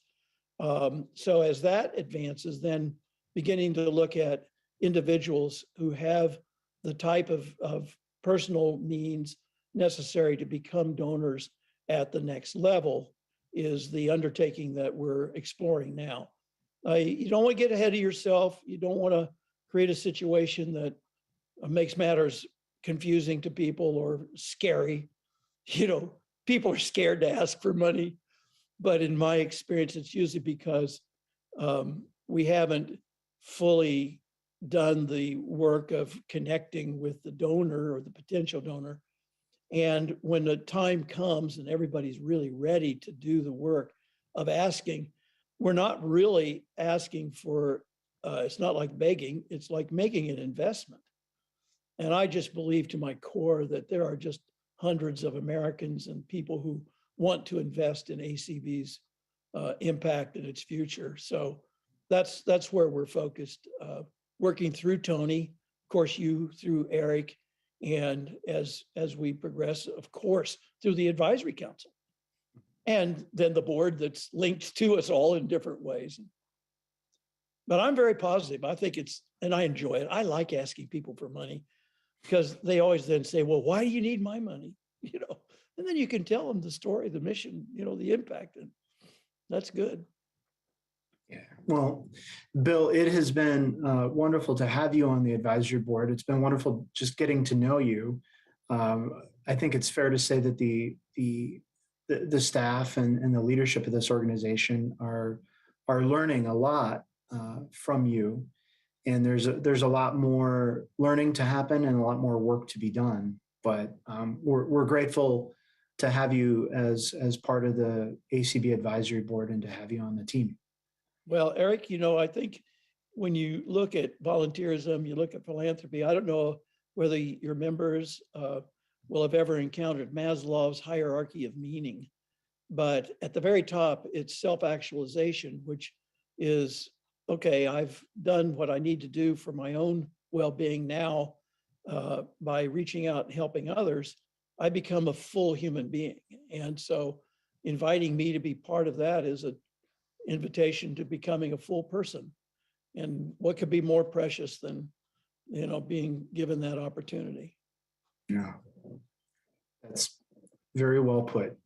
So as that advances, then beginning to look at individuals who have the type of personal means necessary to become donors at the next level is the undertaking that we're exploring now. You don't want to get ahead of yourself. You don't want to create a situation that makes matters confusing to people or scary. You know, people are scared to ask for money, but in my experience, it's usually because we haven't fully done the work of connecting with the donor or the potential donor. And when the time comes and everybody's really ready to do the work of asking, we're not really asking for, it's not like begging, it's like making an investment. And I just believe to my core that there are just hundreds of Americans and people who want to invest in ACB's impact and its future. So that's where we're focused, working through Tony, of course, you through Eric, and as we progress, of course, through the advisory council, and then the board that's linked to us all in different ways. But I'm very positive. I think and I enjoy it. I like asking people for money because they always then say, well, why do you need my money? You know, and then you can tell them the story, the mission, you know, the impact, and that's good. Yeah. Well, Bill, it has been wonderful to have you on the advisory board. It's been wonderful just getting to know you. I think it's fair to say that the staff and the leadership of this organization are learning a lot from you, and there's a lot more learning to happen and a lot more work to be done. But we're grateful to have you as part of the ACB Advisory Board and to have you on the team. Well, Eric, you know, I think when you look at volunteerism, you look at philanthropy, I don't know whether your members will have ever encountered Maslow's hierarchy of meaning, but at the very top, it's self-actualization, which is, okay, I've done what I need to do for my own well-being now by reaching out and helping others. I become a full human being. And so inviting me to be part of that is an invitation to becoming a full person. And what could be more precious than, you know, being given that opportunity? Yeah, that's very well put.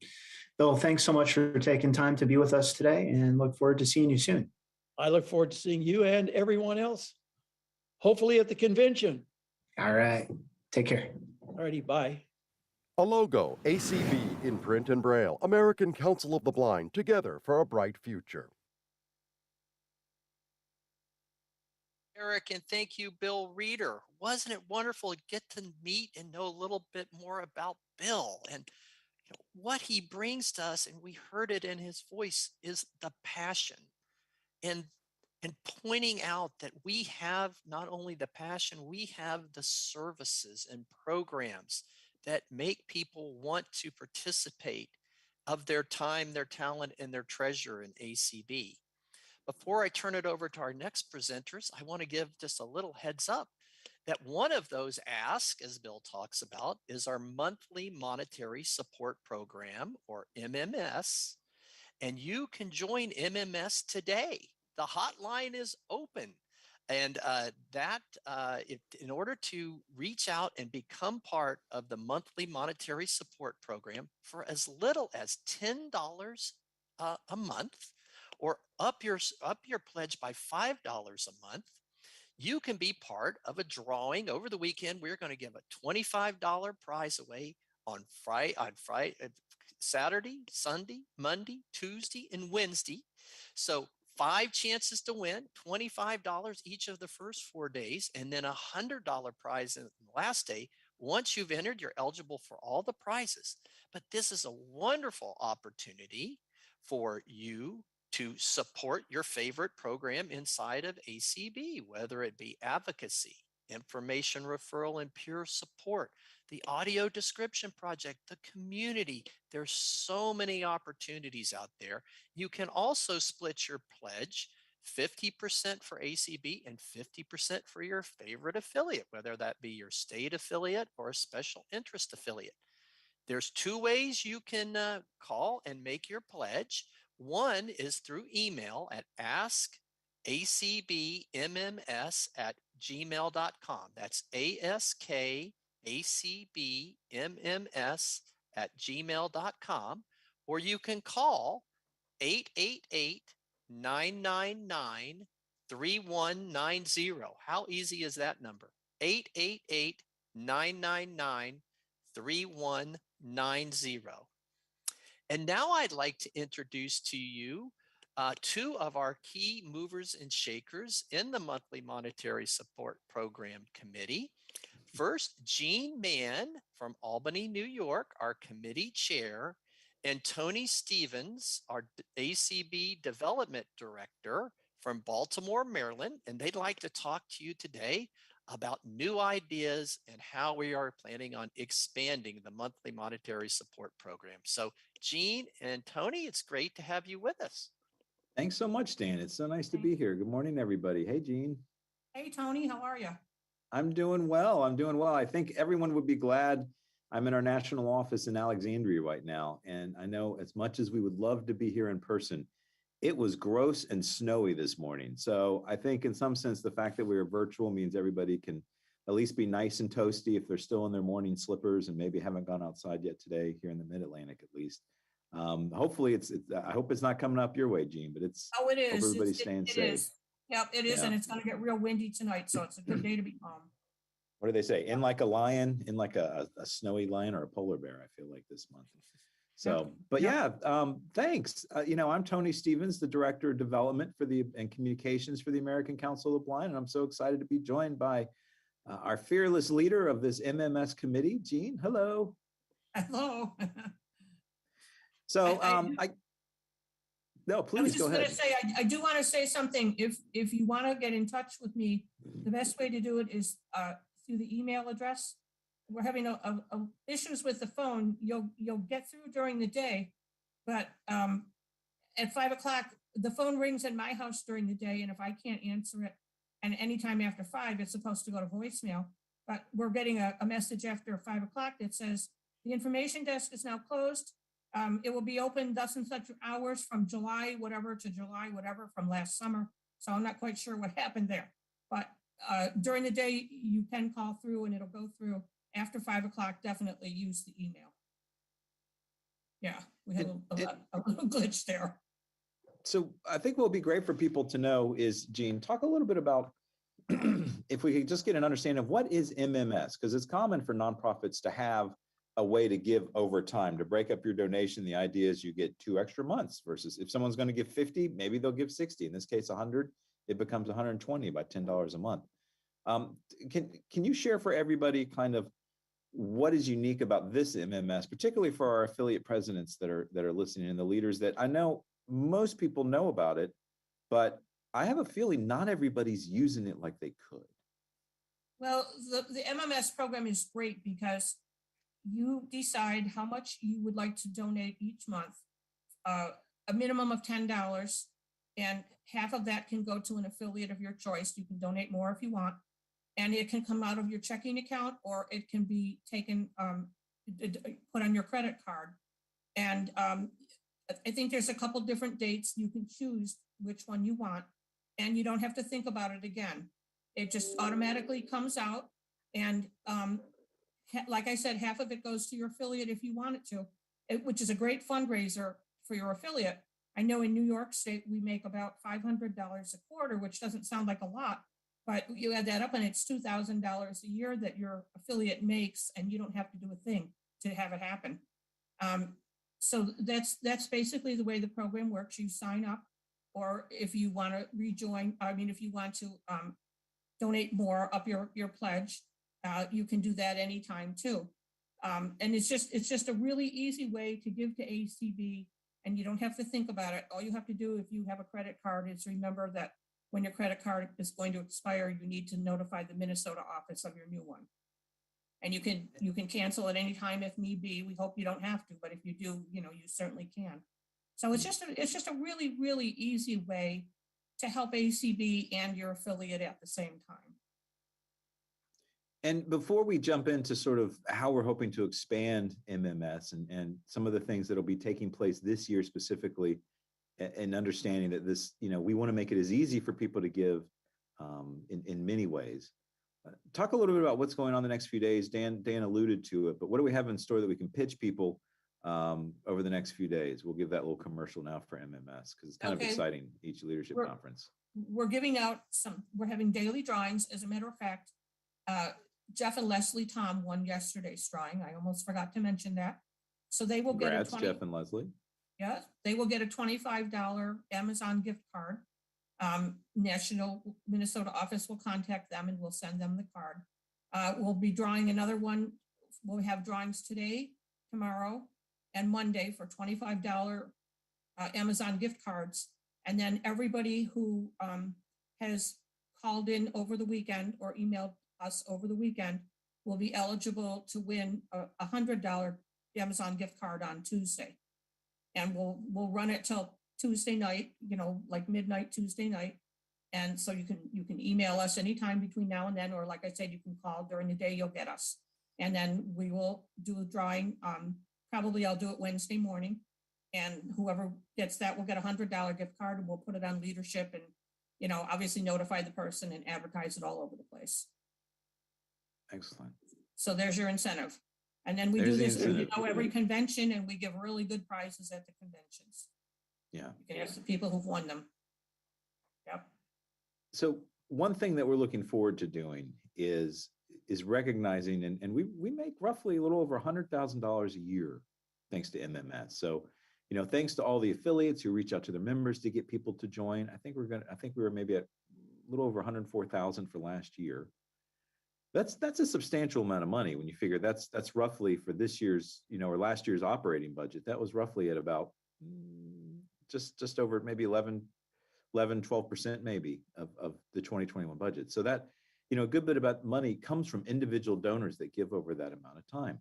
Bill, thanks so much for taking time to be with us today, and look forward to seeing you soon. I look forward to seeing you and everyone else, hopefully at the convention. All right. Take care. Alrighty, bye. A logo, ACB in print and braille, American Council of the Blind, together for a bright future. Eric, and thank you, Bill Reeder. Wasn't it wonderful to get to meet and know a little bit more about Bill and what he brings to us? And we heard it in his voice, is the passion and pointing out that we have not only the passion, we have the services and programs that make people want to participate of their time, their talent, and their treasure in ACB. Before I turn it over to our next presenters, I want to give just a little heads up that one of those asks, as Bill talks about, is our monthly monetary support program, or MMS. And you can join MMS today. The hotline is open. And in order to reach out and become part of the monthly monetary support program for as little as $10 a month, or up your pledge by $5 a month, you can be part of a drawing. Over the weekend, we're going to give a $25 prize away on Saturday, Sunday, Monday, Tuesday, and Wednesday. So 5 chances to win, $25 each of the first 4 days, and then a $100 prize in the last day. Once you've entered, you're eligible for all the prizes. But this is a wonderful opportunity for you to support your favorite program inside of ACB, whether it be advocacy, information referral and peer support, the audio description project, the community. There's so many opportunities out there. You can also split your pledge 50% for ACB and 50% for your favorite affiliate, whether that be your state affiliate or a special interest affiliate. There's 2 ways you can call and make your pledge. One is through email at askacbmms@gmail.com. That's askacbmms@gmail.com. Or you can call 888-999-3190. How easy is that number? 888-999-3190. And now I'd like to introduce to you 2 of our key movers and shakers in the monthly monetary support program committee. First, Jean Mann from Albany, New York, our committee chair, and Tony Stevens, our ACB development director from Baltimore, Maryland. And they'd like to talk to you today about new ideas and how we are planning on expanding the monthly monetary support program. So Jean and Tony, it's great to have you with us. Thanks so much, Dan. It's so nice to be here. Good morning, everybody. Hey, Jean. Hey, Tony, how are you? I'm doing well. I think everyone would be glad I'm in our national office in Alexandria right now. And I know as much as we would love to be here in person, it was gross and snowy this morning. So I think in some sense, the fact that we are virtual means everybody can at least be nice and toasty if they're still in their morning slippers and maybe haven't gone outside yet today here in the Mid-Atlantic at least. Hopefully I hope it's not coming up your way, Jean, but it's, oh, it is. Everybody's staying safe. It is. Yep, it is. Yeah. And it's going to get real windy tonight. So it's a good day to be home. What do they say? In like a lion, in like a snowy lion or a polar bear, I feel like this month. So, but yeah, thanks. I'm Tony Stevens, the Director of Development and Communications for the American Council of the Blind, and I'm so excited to be joined by our fearless leader of this MMS committee, Jean. Hello. Hello. So, no, I was please just go going ahead. to say, I do want to say something. If you want to get in touch with me, the best way to do it is through the email address. We're having issues with the phone. You'll get through during the day, but at 5 o'clock, the phone rings in my house during the day, and if I can't answer it, and anytime after 5, it's supposed to go to voicemail. But we're getting a message after 5 o'clock that says the information desk is now closed. It will be open thus and such hours from July whatever to July whatever from last summer. So I'm not quite sure what happened there, but during the day you can call through and it'll go through. After 5 o'clock, definitely use the email. Yeah, we had a little glitch there. So I think what would be great for people to know is, Jean, talk a little bit about if we could just get an understanding of what is MMS, because it's common for nonprofits to have a way to give over time, to break up your donation. The idea is you get 2 extra months versus if someone's going to give 50, maybe they'll give 60. In this case, 100, it becomes 120 by $10 a month. Can you share for everybody kind of what is unique about this MMS, particularly for our affiliate presidents that are listening and the leaders that I know most people know about it, but I have a feeling not everybody's using it like they could. Well, the MMS program is great because you decide how much you would like to donate each month, a minimum of $10, and half of that can go to an affiliate of your choice. You can donate more if you want, and it can come out of your checking account or it can be taken, put on your credit card. And I think there's a couple different dates. You can choose which one you want, and you don't have to think about it again. It just automatically comes out, and like I said, half of it goes to your affiliate if you want it to, which is a great fundraiser for your affiliate. I know in New York State, we make about $500 a quarter, which doesn't sound like a lot, but you add that up and it's $2,000 a year that your affiliate makes, and you don't have to do a thing to have it happen. So that's basically the way the program works. You sign up, or if you want to rejoin, if you want to donate more, up your pledge, you can do that anytime too. And it's just a really easy way to give to ACB, and you don't have to think about it. All you have to do if you have a credit card is remember that when your credit card is going to expire, you need to notify the Minnesota office of your new one. And you can cancel at any time if need be. We hope you don't have to, but if you do, you certainly can. So it's just a really, really easy way to help ACB and your affiliate at the same time. And before we jump into sort of how we're hoping to expand MMS and some of the things that'll be taking place this year specifically, and understanding that this, we want to make it as easy for people to give in many ways. Talk a little bit about what's going on the next few days. Dan alluded to it, but what do we have in store that we can pitch people over the next few days? We'll give that little commercial now for MMS because it's kind of exciting, each leadership conference. We're giving out we're having daily drawings. As a matter of fact, Jeff and Leslie Tom won yesterday's drawing. I almost forgot to mention that. So they will Congrats, get Jeff and Leslie. Yeah, they will get a $25 Amazon gift card. National Minnesota office will contact them and we'll send them the card. We'll be drawing another one. We'll have drawings today, tomorrow, and Monday for $25 Amazon gift cards. And then everybody who has called in over the weekend or emailed us over the weekend will be eligible to win a $100 Amazon gift card on Tuesday. And we'll run it till Tuesday night, like midnight Tuesday night. And so you can email us anytime between now and then, or like I said, you can call during the day, you'll get us. And then we will do a drawing. Probably I'll do it Wednesday morning. And whoever gets that will get a $100 gift card, and we'll put it on leadership and, obviously notify the person and advertise it all over the place. Excellent. So there's your incentive. And then we do this every convention, and we give really good prizes at the conventions. Yeah. You can ask the people who've won them. Yep. So one thing that we're looking forward to doing is recognizing, and we make roughly a little over $100,000 a year thanks to MMS. So, thanks to all the affiliates who reach out to their members to get people to join. I think we were maybe at a little over 104,000 for last year. That's a substantial amount of money when you figure that's roughly for this year's, or last year's operating budget. That was roughly at about just over maybe 12% maybe of the 2021 budget. So that, a good bit of money comes from individual donors that give over that amount of time.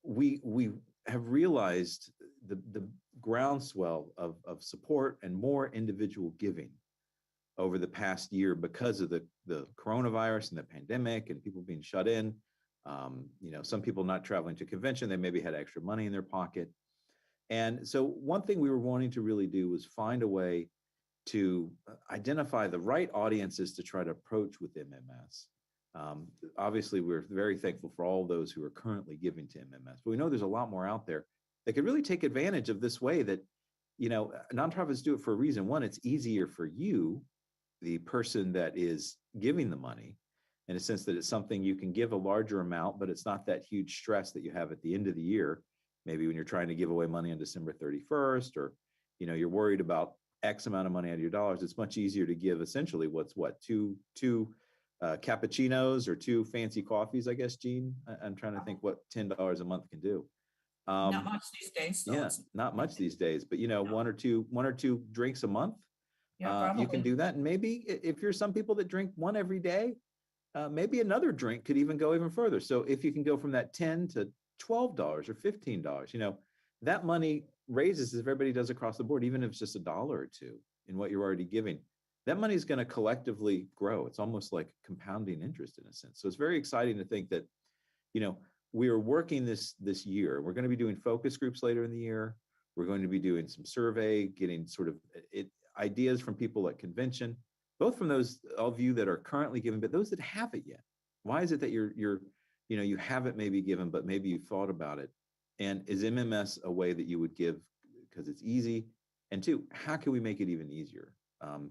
We have realized the groundswell of support and more individual giving over the past year because of the coronavirus and the pandemic and people being shut in. Some people not traveling to convention, they maybe had extra money in their pocket. And so one thing we were wanting to really do was find a way to identify the right audiences to try to approach with MMS. Obviously, we're very thankful for all those who are currently giving to MMS, but we know there's a lot more out there that could really take advantage of this way that, nonprofits do it for a reason. One, it's easier for you the person that is giving the money, in a sense that it's something you can give a larger amount, but it's not that huge stress that you have at the end of the year. Maybe when you're trying to give away money on December 31st, or, you're worried about X amount of money out of your dollars. It's much easier to give essentially two cappuccinos or 2 fancy coffees, I guess, Gene. I'm trying to think what $10 a month can do. Not much these days. So Yeah, not much these days, but one or two drinks a month. Yeah, You can do that. And maybe if you're some people that drink one every day, maybe another drink could even go even further. So if you can go from that $10 to $12 or $15, that money raises as everybody does across the board, even if it's just $1 or $2 in what you're already giving. That money is going to collectively grow. It's almost like compounding interest in a sense. So it's very exciting to think that, we are working this year. We're going to be doing focus groups later in the year. We're going to be doing some survey, getting sort of ideas from people at convention, both from those of you that are currently giving, but those that haven't yet. Why is it that you haven't maybe given, but maybe you thought about it? And is MMS a way that you would give because it's easy? And 2, how can we make it even easier?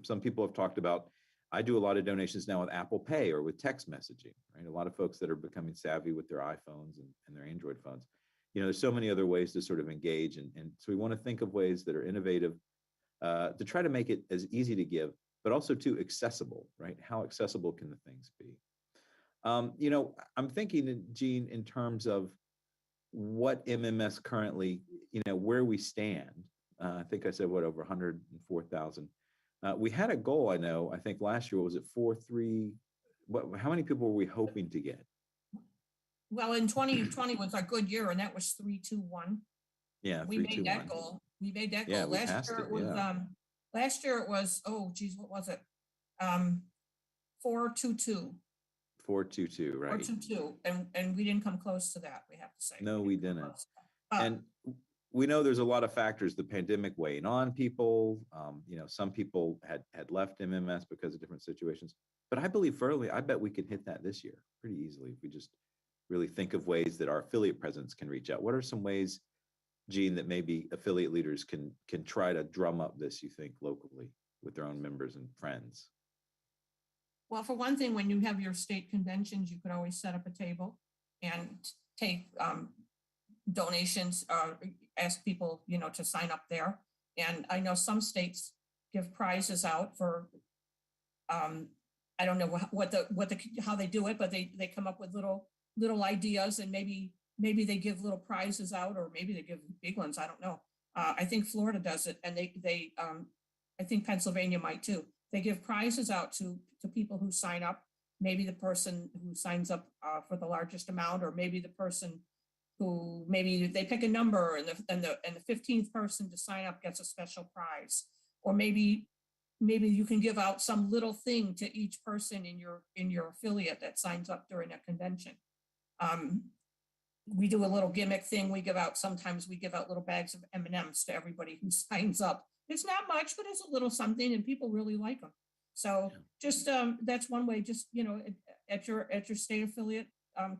Some people have talked about, I do a lot of donations now with Apple Pay or with text messaging, right? A lot of folks that are becoming savvy with their iPhones and their Android phones. There's so many other ways to sort of engage. And so we want to think of ways that are innovative to try to make it as easy to give, but also too accessible, right? How accessible can the things be? I'm thinking, Gene, in terms of what MMS currently, where we stand. I think I said, over 104,000. We had a goal, I think last year, was it 4.3? How many people were we hoping to get? Well, in 2020 was a good year, and that was 321. Yeah, we made that goal. We made that goal. Yeah, last year it was, oh geez, what was it? 422. 422, right? 422, and we didn't come close to that. We have to say. No, we didn't. And we know there's a lot of factors, the pandemic weighing on people. Some people had left MMS because of different situations. But I believe firmly, I bet we can hit that this year pretty easily if we just really think of ways that our affiliate presidents can reach out. What are some ways, Gene, that maybe affiliate leaders can try to drum up this, you think, locally with their own members and friends? Well, for one thing, when you have your state conventions, you could always set up a table and take donations, ask people, to sign up there. And I know some states give prizes out for, I don't know how they do it, but they come up with little ideas, and maybe they give little prizes out, or maybe they give big ones. I don't know. I think Florida does it, and I think Pennsylvania might too. They give prizes out to people who sign up. Maybe the person who signs up for the largest amount, or maybe the person who maybe they pick a number, and the 15th person to sign up gets a special prize. Or maybe you can give out some little thing to each person in your affiliate that signs up during a convention. We do a little gimmick thing. Sometimes we give out little bags of M&Ms to everybody who signs up. It's not much, but it's a little something, and people really like them. So just that's one way. Just at your state affiliate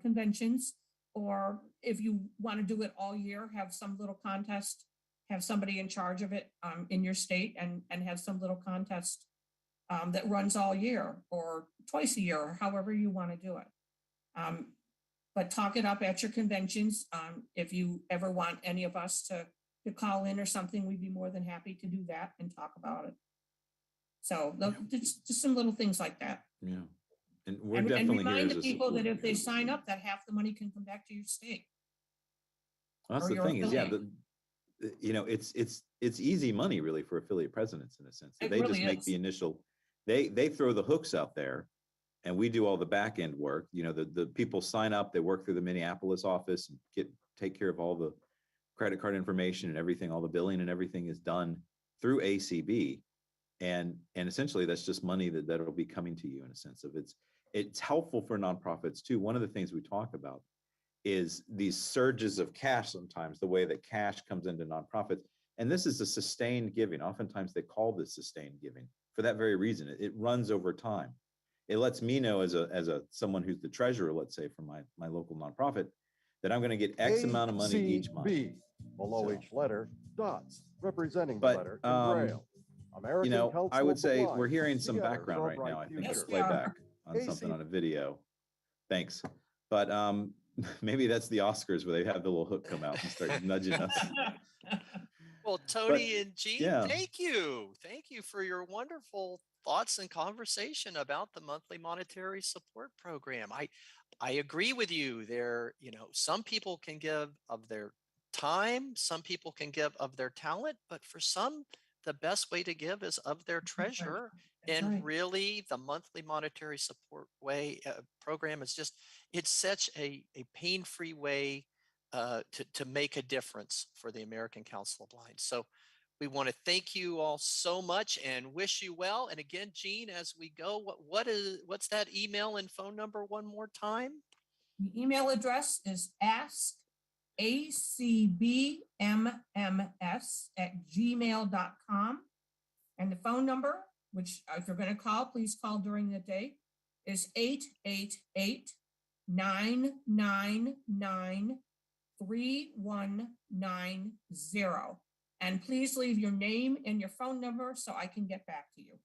conventions, or if you want to do it all year, have some little contest. Have somebody in charge of it in your state, and have some little contest that runs all year or twice a year, or however you want to do it. But talk it up at your conventions. If you ever want any of us to call in or something, we'd be more than happy to do that and talk about it. So just some little things like that. Yeah. And we're definitely remind here the as a people that support if they group. sign up, that half the money can come back to your state. Well, that's or the your thing is, affiliate. it's easy money really for affiliate presidents in a sense. So It they really just make is. the initial, they throw the hooks out there, and we do all the back end work. The people sign up, they work through the Minneapolis office and take care of all the credit card information and everything, all the billing and everything is done through ACB. And essentially that's just money that'll be coming to you in a sense of it's helpful for nonprofits too. One of the things we talk about is these surges of cash, sometimes the way that cash comes into nonprofits. And this is a sustained giving. Oftentimes they call this sustained giving for that very reason. It runs over time. It lets me know as someone who's the treasurer, let's say, for my local nonprofit, that I'm going to get X amount of money each month. Below So- each letter, dots representing the But, letter in Braille. American You know, Council I would of the say Blind, we're hearing some together background for a right bright now. I think future. it's Yes, we are. playback on something AC on a video. Thanks. But maybe that's the Oscars where they have the little hook come out and start nudging us. Well, But Tony and Jean, yeah, thank you. Thank you for your wonderful thoughts and conversation about the monthly monetary support program. I agree with you. There, some people can give of their time, some people can give of their talent, but for some, the best way to give is of their treasure. That's And right. really, the monthly monetary support program is just, it's such a pain-free way to make a difference for the American Council of Blind. So we want to thank you all so much and wish you well. And again, Jean, as we go, what's that email and phone number one more time? The email address is askacbmms@gmail.com. And the phone number, which if you're going to call, please call during the day, is 888-999-3190. And please leave your name and your phone number so I can get back to you.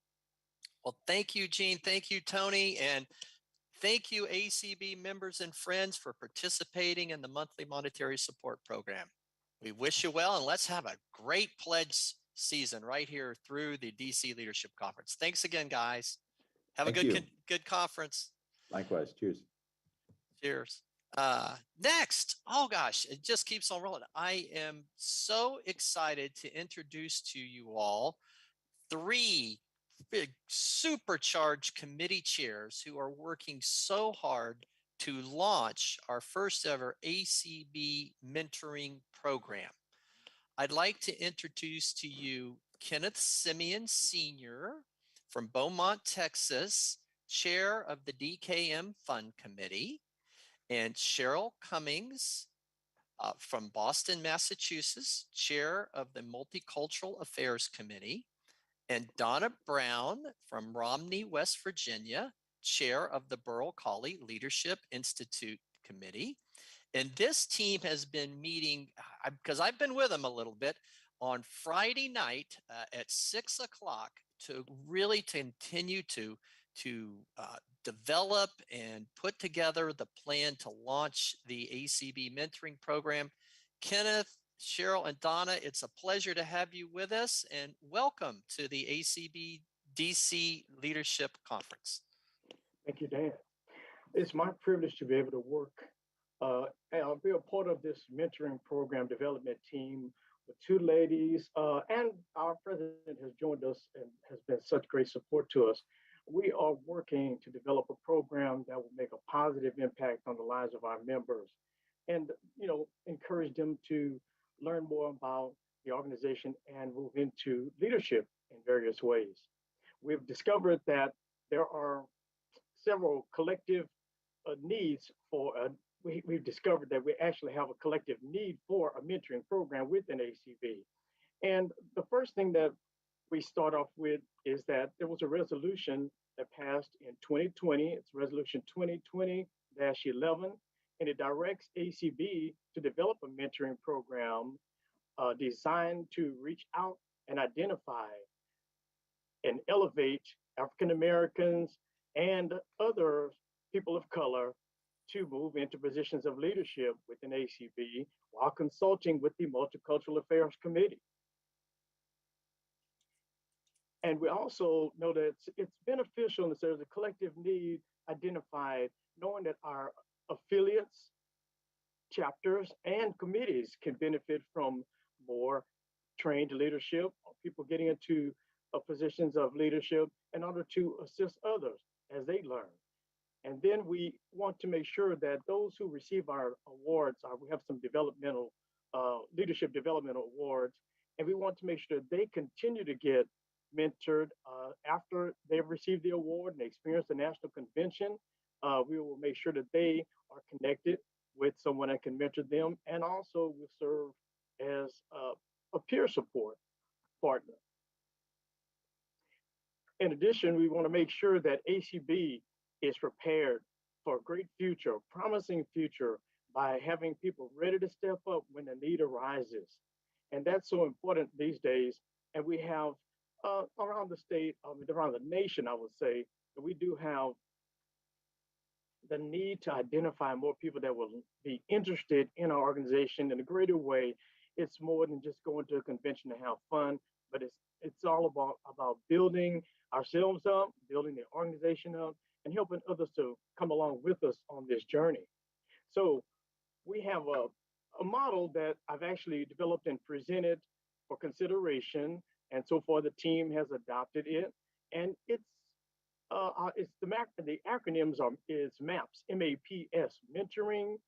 Well, thank you, Jean. Thank you, Tony. And thank you, ACB members and friends, for participating in the monthly monetary support program. We wish you well, and let's have a great pledge season right here through the DC Leadership Conference. Thanks again, guys. Have a good conference. likewise. Cheers. Cheers. Next, oh gosh, it just keeps on rolling. I am so excited to introduce to you all 3 big supercharged committee chairs who are working so hard to launch our first ever ACB Mentoring Program. I'd like to introduce to you Kenneth Simeon Sr. from Beaumont, Texas, chair of the DKM Fund Committee, and Cheryl Cummings from Boston, Massachusetts, chair of the Multicultural Affairs Committee, and Donna Brown from Romney, West Virginia, chair of the Burrell Colley Leadership Institute Committee. And this team has been meeting, because I've been with them a little bit, on Friday night at 6 o'clock to really continue to develop and put together the plan to launch the ACB Mentoring Program. Kenneth, Cheryl, and Donna, it's a pleasure to have you with us, and welcome to the ACB DC Leadership Conference. Thank you, Dan. It's my privilege to be able to work and I'll be a part of this mentoring program development team with 2 ladies, and our president has joined us and has been such great support to us. We are working to develop a program that will make a positive impact on the lives of our members and, encourage them to learn more about the organization and move into leadership in various ways. We've discovered that there are several collective needs for we've discovered that we actually have a collective need for a mentoring program within ACB. And the first thing that we start off with is that there was a resolution that passed in 2020. It's resolution 2020-11, and it directs ACB to develop a mentoring program designed to reach out and identify and elevate African Americans and other people of color to move into positions of leadership within ACB while consulting with the Multicultural Affairs Committee. And we also know that it's beneficial and there's a collective need identified, knowing that our affiliates, chapters, and committees can benefit from more trained leadership, people getting into positions of leadership in order to assist others as they learn. And then we want to make sure that those who receive our awards, we have some developmental, leadership development awards, and we want to make sure they continue to get mentored after they've received the award and experience the national convention. We will make sure that they are connected with someone that can mentor them, and also will serve as a peer support partner. In addition, we want to make sure that ACB is prepared for a great future, a promising future, by having people ready to step up when the need arises. And that's so important these days. And we have around the state, around the nation, I would say that we do have the need to identify more people that will be interested in our organization in a greater way. It's more than just going to a convention to have fun, but it's all about building ourselves up, building the organization up, and helping others to come along with us on this journey. So we have a model that I've actually developed and presented for consideration, and so far the team has adopted it, and it's the acronyms are is MAPS, MAPS, mentoring,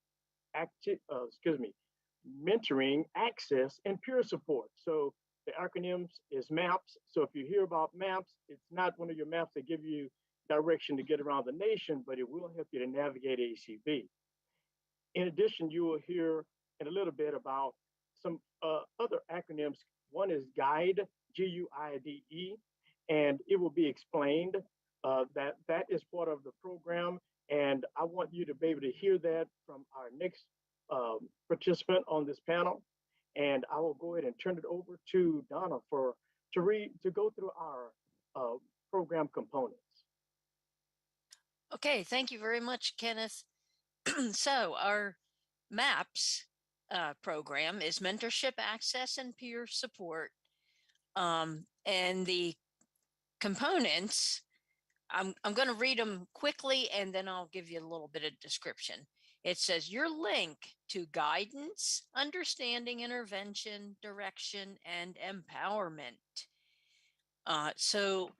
access, and peer support. So the acronyms is MAPS. So if you hear about MAPS, it's not one of your maps that give you direction to get around the nation, but it will help you to navigate ACB. In addition, you will hear in a little bit about some other acronyms. One is GUIDE, GUIDE, and it will be explained that is part of the program. And I want you to be able to hear that from our next participant on this panel. And I will go ahead and turn it over to Donna to go through our program components. Okay, thank you very much, Kenneth. So our MAPS program is mentorship, access, and peer support. And the components, I'm going to read them quickly and then I'll give you a little bit of description. It says your link to guidance, understanding, intervention, direction, and empowerment. So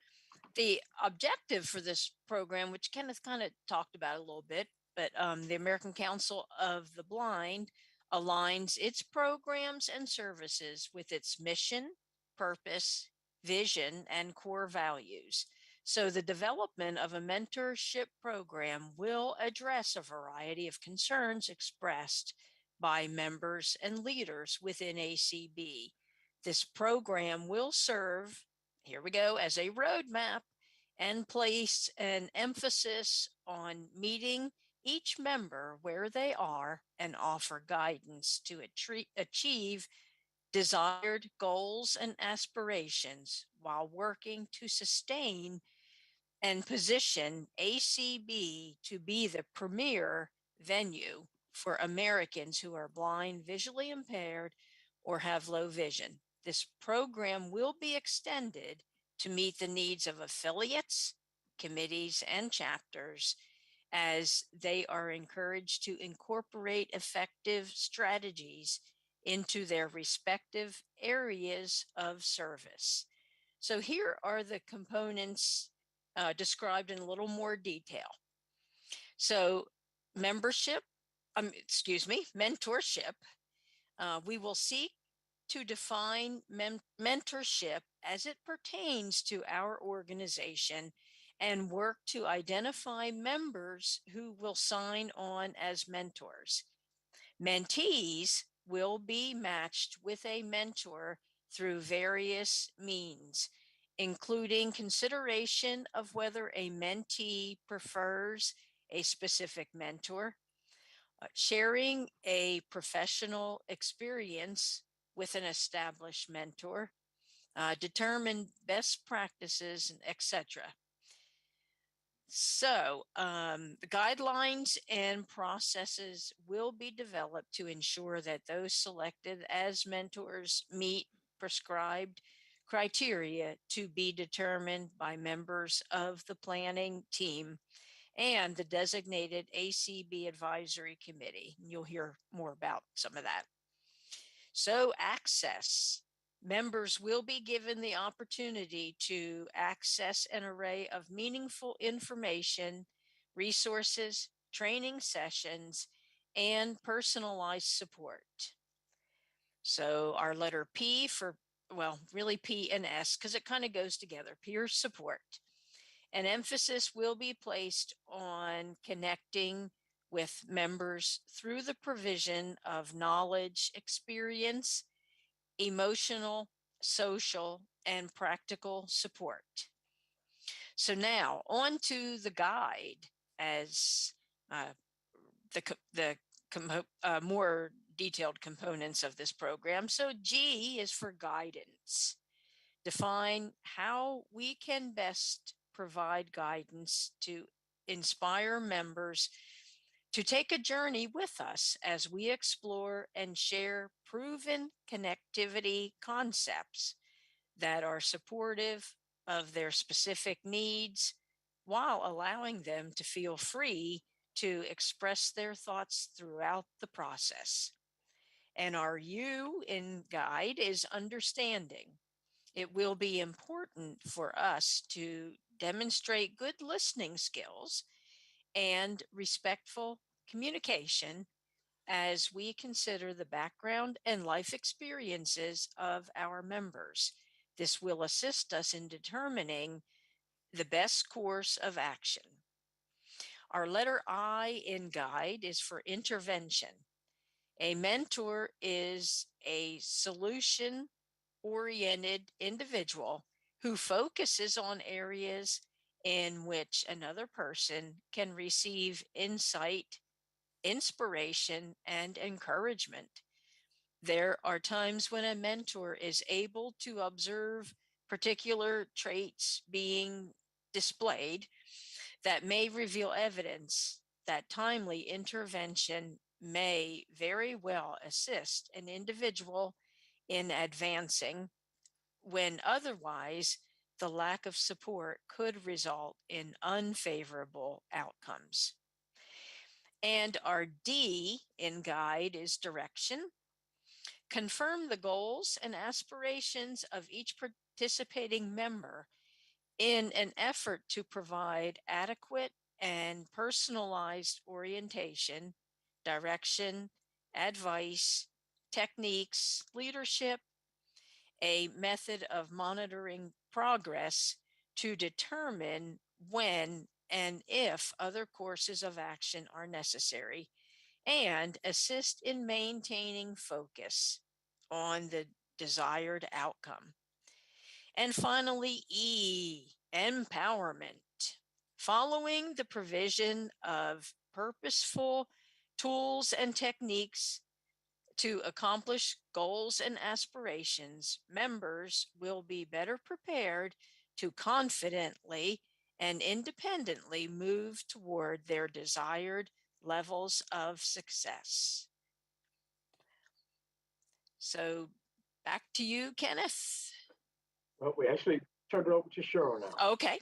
the objective for this program, which Kenneth kind of talked about a little bit, but the American Council of the Blind aligns its programs and services with its mission, purpose, vision, and core values. So the development of a mentorship program will address a variety of concerns expressed by members and leaders within ACB. This program will serve, here we go, as a roadmap and place an emphasis on meeting each member where they are and offer guidance to achieve desired goals and aspirations while working to sustain and position ACB to be the premier venue for Americans who are blind, visually impaired, or have low vision. This program will be extended to meet the needs of affiliates, committees, and chapters as they are encouraged to incorporate effective strategies into their respective areas of service. So here are the components described in a little more detail. So mentorship. We will seek to define mentorship as it pertains to our organization and work to identify members who will sign on as mentors. Mentees will be matched with a mentor through various means, including consideration of whether a mentee prefers a specific mentor, sharing a professional experience with an established mentor, determine best practices, etc. So the guidelines and processes will be developed to ensure that those selected as mentors meet prescribed criteria to be determined by members of the planning team and the designated ACB Advisory Committee. You'll hear more about some of that. So access. Members will be given the opportunity to access an array of meaningful information, resources, training sessions, and personalized support. So our letter P for, well, really P and S, because it kind of goes together, peer support. An emphasis will be placed on connecting with members through the provision of knowledge, experience, emotional, social, and practical support. So now on to the guide as the more detailed components of this program. So G is for guidance. define how we can best provide guidance to inspire members to take a journey with us as we explore and share proven connectivity concepts that are supportive of their specific needs while allowing them to feel free to express their thoughts throughout the process. And our U in guide is understanding. It will be important for us to demonstrate good listening skills and respectful communication as we consider the background and life experiences of our members. This will assist us in determining the best course of action. Our letter I in guide is for intervention. A mentor is a solution oriented individual who focuses on areas in which another person can receive insight, inspiration, and encouragement. There are times when a mentor is able to observe particular traits being displayed that may reveal evidence that timely intervention may very well assist an individual in advancing when otherwise the lack of support could result in unfavorable outcomes. And our D in guide is direction. Confirm the goals and aspirations of each participating member in an effort to provide adequate and personalized orientation, direction, advice, techniques, leadership, a method of monitoring progress to determine when and if other courses of action are necessary, and assist in maintaining focus on the desired outcome. And finally, E, empowerment. Following the provision of purposeful tools and techniques to accomplish goals and aspirations, members will be better prepared to confidently and independently move toward their desired levels of success. So back to you, Kenneth. Well, we actually turned it over to Cheryl now. Okay.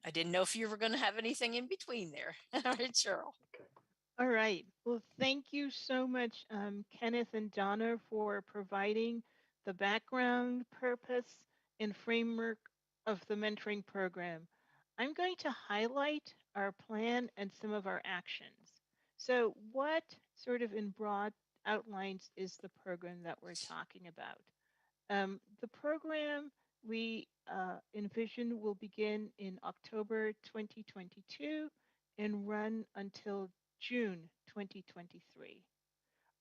I didn't know if you were going to have anything in between there. All right, Cheryl. All right. Well, thank you so much, Kenneth and Donna, for providing the background, purpose, and framework of the mentoring program. I'm going to highlight our plan and some of our actions. So what sort of in broad outlines is the program that we're talking about? The program we envision will begin in October 2022 and run until June 2023.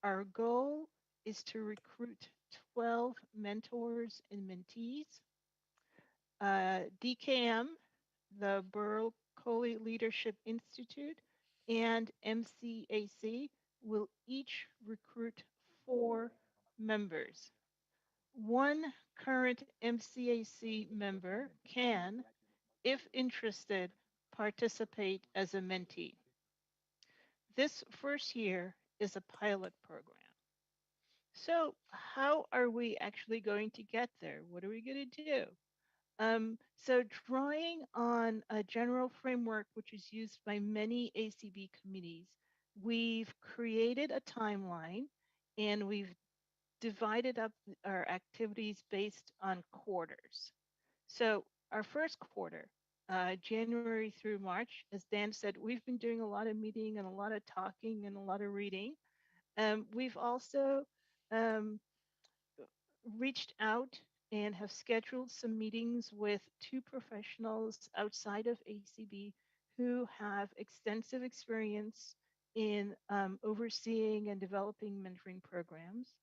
Our goal is to recruit 12 mentors and mentees. DKM, the Burl Coley Leadership Institute, and MCAC will each recruit 4 members. One current MCAC member can, if interested, participate as a mentee. This first year is a pilot program. So how are we actually going to get there? What are we going to do? So drawing on a general framework which is used by many ACB committees, we've created a timeline and we've divided up our activities based on quarters. So our first quarter, January through March, as Dan said, we've been doing a lot of meeting and a lot of talking and a lot of reading. We've also reached out and have scheduled some meetings with 2 professionals outside of ACB who have extensive experience in overseeing and developing mentoring programs.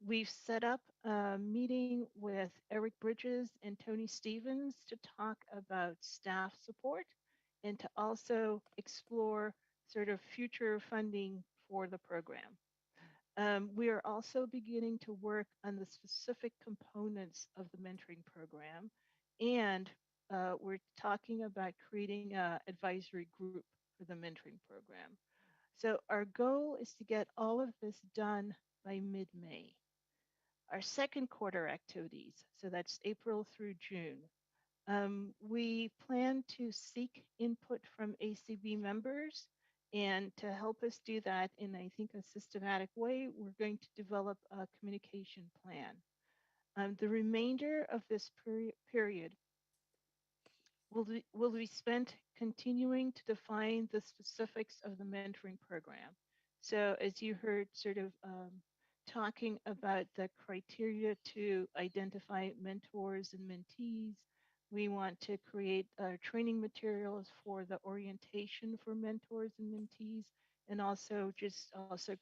We've set up a meeting with Eric Bridges and Tony Stevens to talk about staff support and to also explore sort of future funding for the program. We are also beginning to work on the specific components of the mentoring program, and we're talking about creating an advisory group for the mentoring program. So our goal is to get all of this done by mid-May. Our second quarter activities, so that's April through June, we plan to seek input from ACB members, and to help us do that in, I think, a systematic way, we're going to develop a communication plan. The remainder of this period will be spent continuing to define the specifics of the mentoring program. So as you heard, sort of talking about the criteria to identify mentors and mentees, we want to create training materials for the orientation for mentors and mentees, and also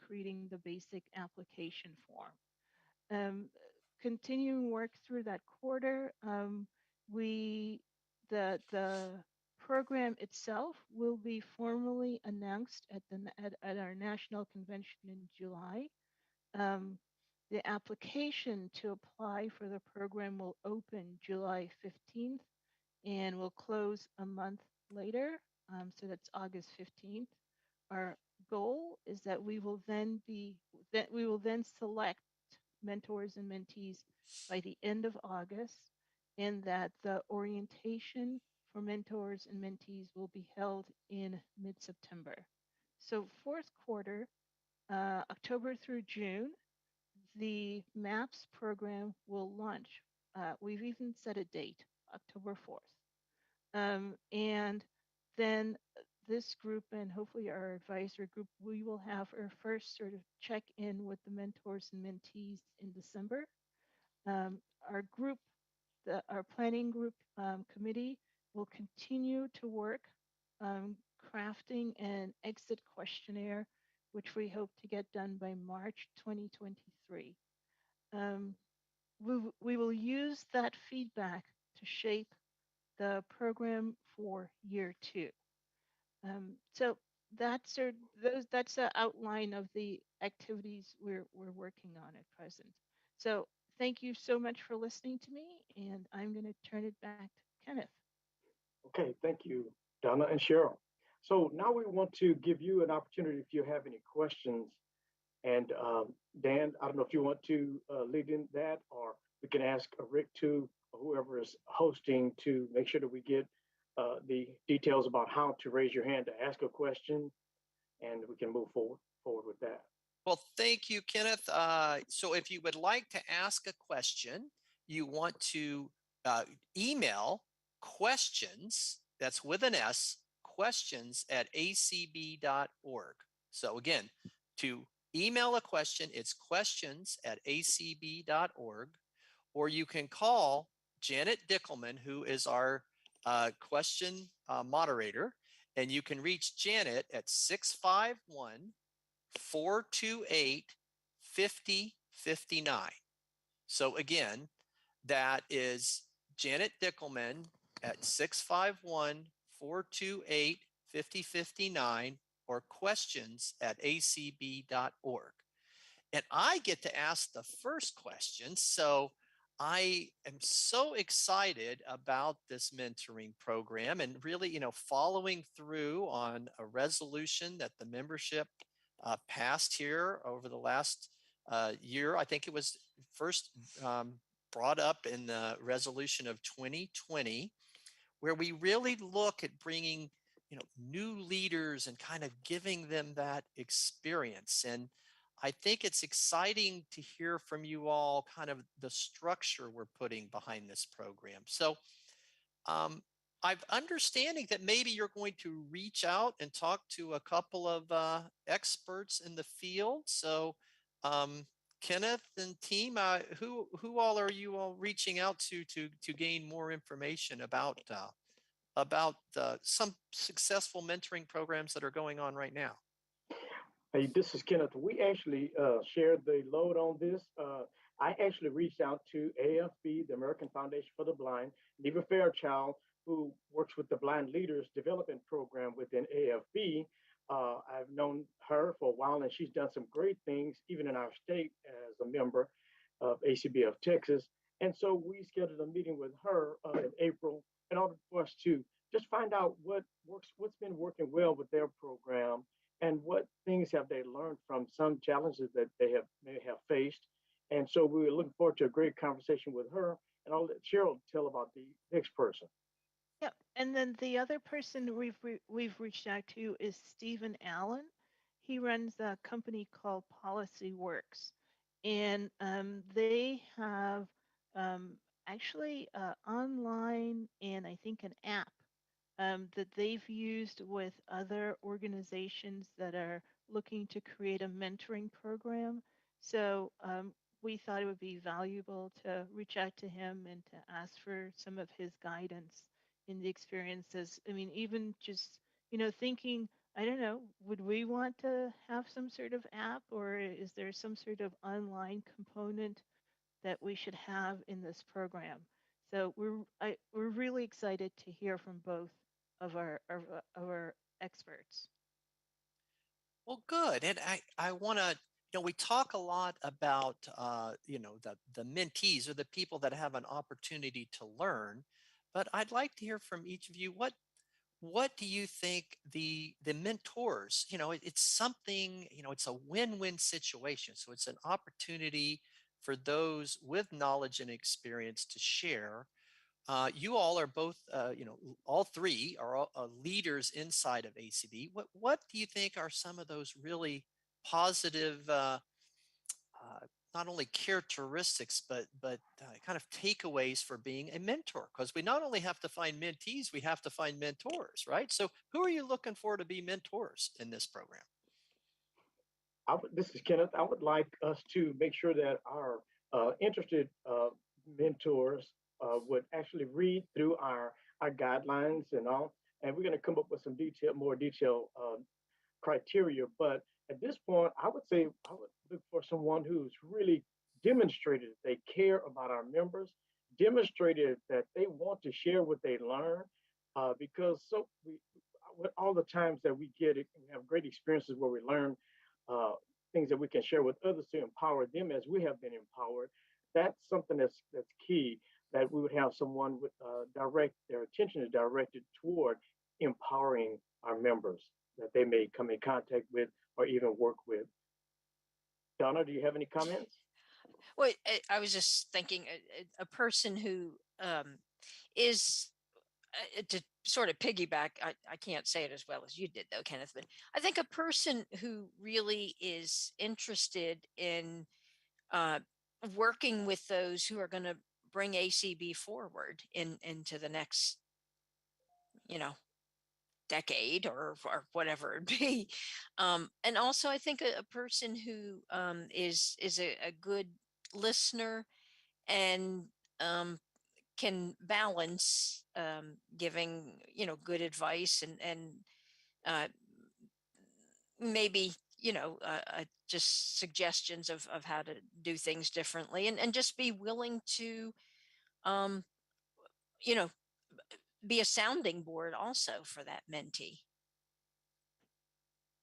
creating the basic application form. Continuing work through that quarter, the program itself will be formally announced at our national convention in July. The application to apply for the program will open July 15th and will close a month later. So that's August 15th. Our goal is that we will then select mentors and mentees by the end of August, and that the orientation for mentors and mentees will be held in mid-September. So fourth quarter, October through June, the MAPS program will launch. We've even set a date, October 4th. And then this group, and hopefully our advisory group, we will have our first sort of check-in with the mentors and mentees in December. Our group, our planning group committee will continue to work crafting an exit questionnaire, which we hope to get done by March 2023. We will use that feedback to shape the program for year 2. So that's an outline of the activities we're working on at present. So thank you so much for listening to me, and I'm going to turn it back to Kenneth. Okay, thank you, Donna and Cheryl. So now we want to give you an opportunity if you have any questions. And Dan, I don't know if you want to lead in that, or we can ask Rick too, or whoever is hosting, to make sure that we get the details about how to raise your hand to ask a question, and we can move forward with that. Well, thank you, Kenneth. So if you would like to ask a question, you want to email questions, that's with an S, questions at acb.org. So again, to email a question, it's questions at acb.org, or you can call Janet Dickelman, who is our question moderator, and you can reach Janet at 651-428-5059. So again, that is Janet Dickelman at 651-428-5059, or questions at acb.org. And I get to ask the first question. So I am so excited about this mentoring program, and really, following through on a resolution that the membership passed here over the last year. I think it was first brought up in the resolution of 2020, where we really look at bringing new leaders and kind of giving them that experience. And I think it's exciting to hear from you all kind of the structure we're putting behind this program. So I'm understanding that maybe you're going to reach out and talk to a couple of experts in the field. So Kenneth and team, who all are you all reaching out to gain more information about some successful mentoring programs that are going on right now? Hey, this is Kenneth. We actually shared the load on this. I actually reached out to AFB, the American Foundation for the Blind, Neva Fairchild, who works with the Blind Leaders Development Program within AFB. I've known her for a while, and she's done some great things, even in our state as a member of ACB of Texas. And so we scheduled a meeting with her in April in order for us to just find out what works, what's been working well with their program, and what things have they learned from some challenges that they may have faced. And so we were looking forward to a great conversation with her. And I'll let Cheryl tell about the next person. Yep. And then the other person we've reached out to is Stephen Allen. He runs a company called Policy Works, and they have actually online and I think an app that they've used with other organizations that are looking to create a mentoring program. So we thought it would be valuable to reach out to him and to ask for some of his guidance in the experiences. I mean, even just, thinking, I don't know, would we want to have some sort of app, or is there some sort of online component that we should have in this program? So we're really excited to hear from both of our experts. Well, good. And I want to, we talk a lot about, the mentees or the people that have an opportunity to learn, but I'd like to hear from each of you. What do you think the mentors, it's something, it's a win-win situation. So it's an opportunity for those with knowledge and experience to share. You all are both, all three are leaders inside of ACB. What do you think are some of those really positive, not only characteristics, but kind of takeaways for being a mentor? Because we not only have to find mentees, we have to find mentors, right? So who are you looking for to be mentors in this program? This is Kenneth. I would like us to make sure that our interested mentors would actually read through our guidelines and all, and we're going to come up with some more detailed criteria. But at this point, I would say I would look for someone who's really demonstrated that they care about our members, demonstrated that they want to share what they learn, because with all the times that we get it, we have great experiences where we learn things that we can share with others to empower them as we have been empowered. That's something that's key. That we would have someone with their attention is directed toward empowering our members that they may come in contact with or even work with. Donna, do you have any comments? Well, I was just thinking a person who is to sort of piggyback. I can't say it as well as you did, though, Kenneth, but I think a person who really is interested in working with those who are going to bring ACB forward into the next, decade or whatever it be. And also, I think a person who is a good listener and can balance giving good advice and uh, maybe just suggestions of how to do things differently and just be willing to um, you know be a sounding board also for that mentee.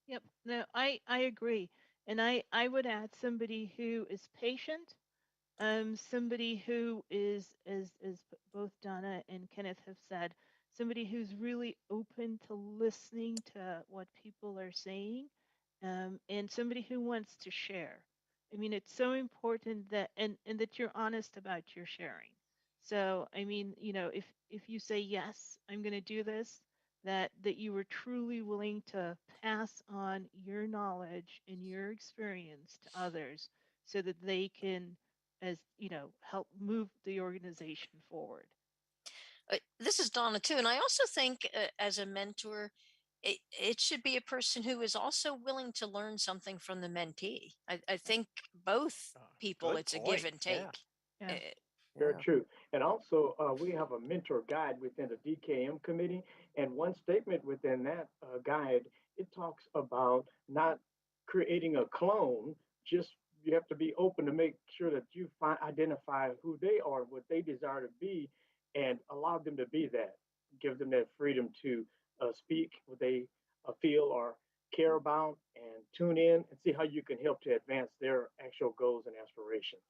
Yep. No, I agree. And I would add somebody who is patient, somebody who is, as both Donna and Kenneth have said, somebody who's really open to listening to what people are saying, and somebody who wants to share. I mean, it's so important that and that you're honest about your sharing. So, I mean, if you say yes, I'm going to do this, that you were truly willing to pass on your knowledge and your experience to others so that they can, as help move the organization forward. This is Donna too, and I also think as a mentor, it should be a person who is also willing to learn something from the mentee. I think both people, Good it's a point. give and take. Yeah. Very true. And also, we have a mentor guide within the DKM committee. And one statement within that guide, it talks about not creating a clone. Just you have to be open to make sure that you identify who they are, what they desire to be, and allow them to be that. Give them that freedom to speak what they feel or care about, and tune in and see how you can help to advance their actual goals and aspirations.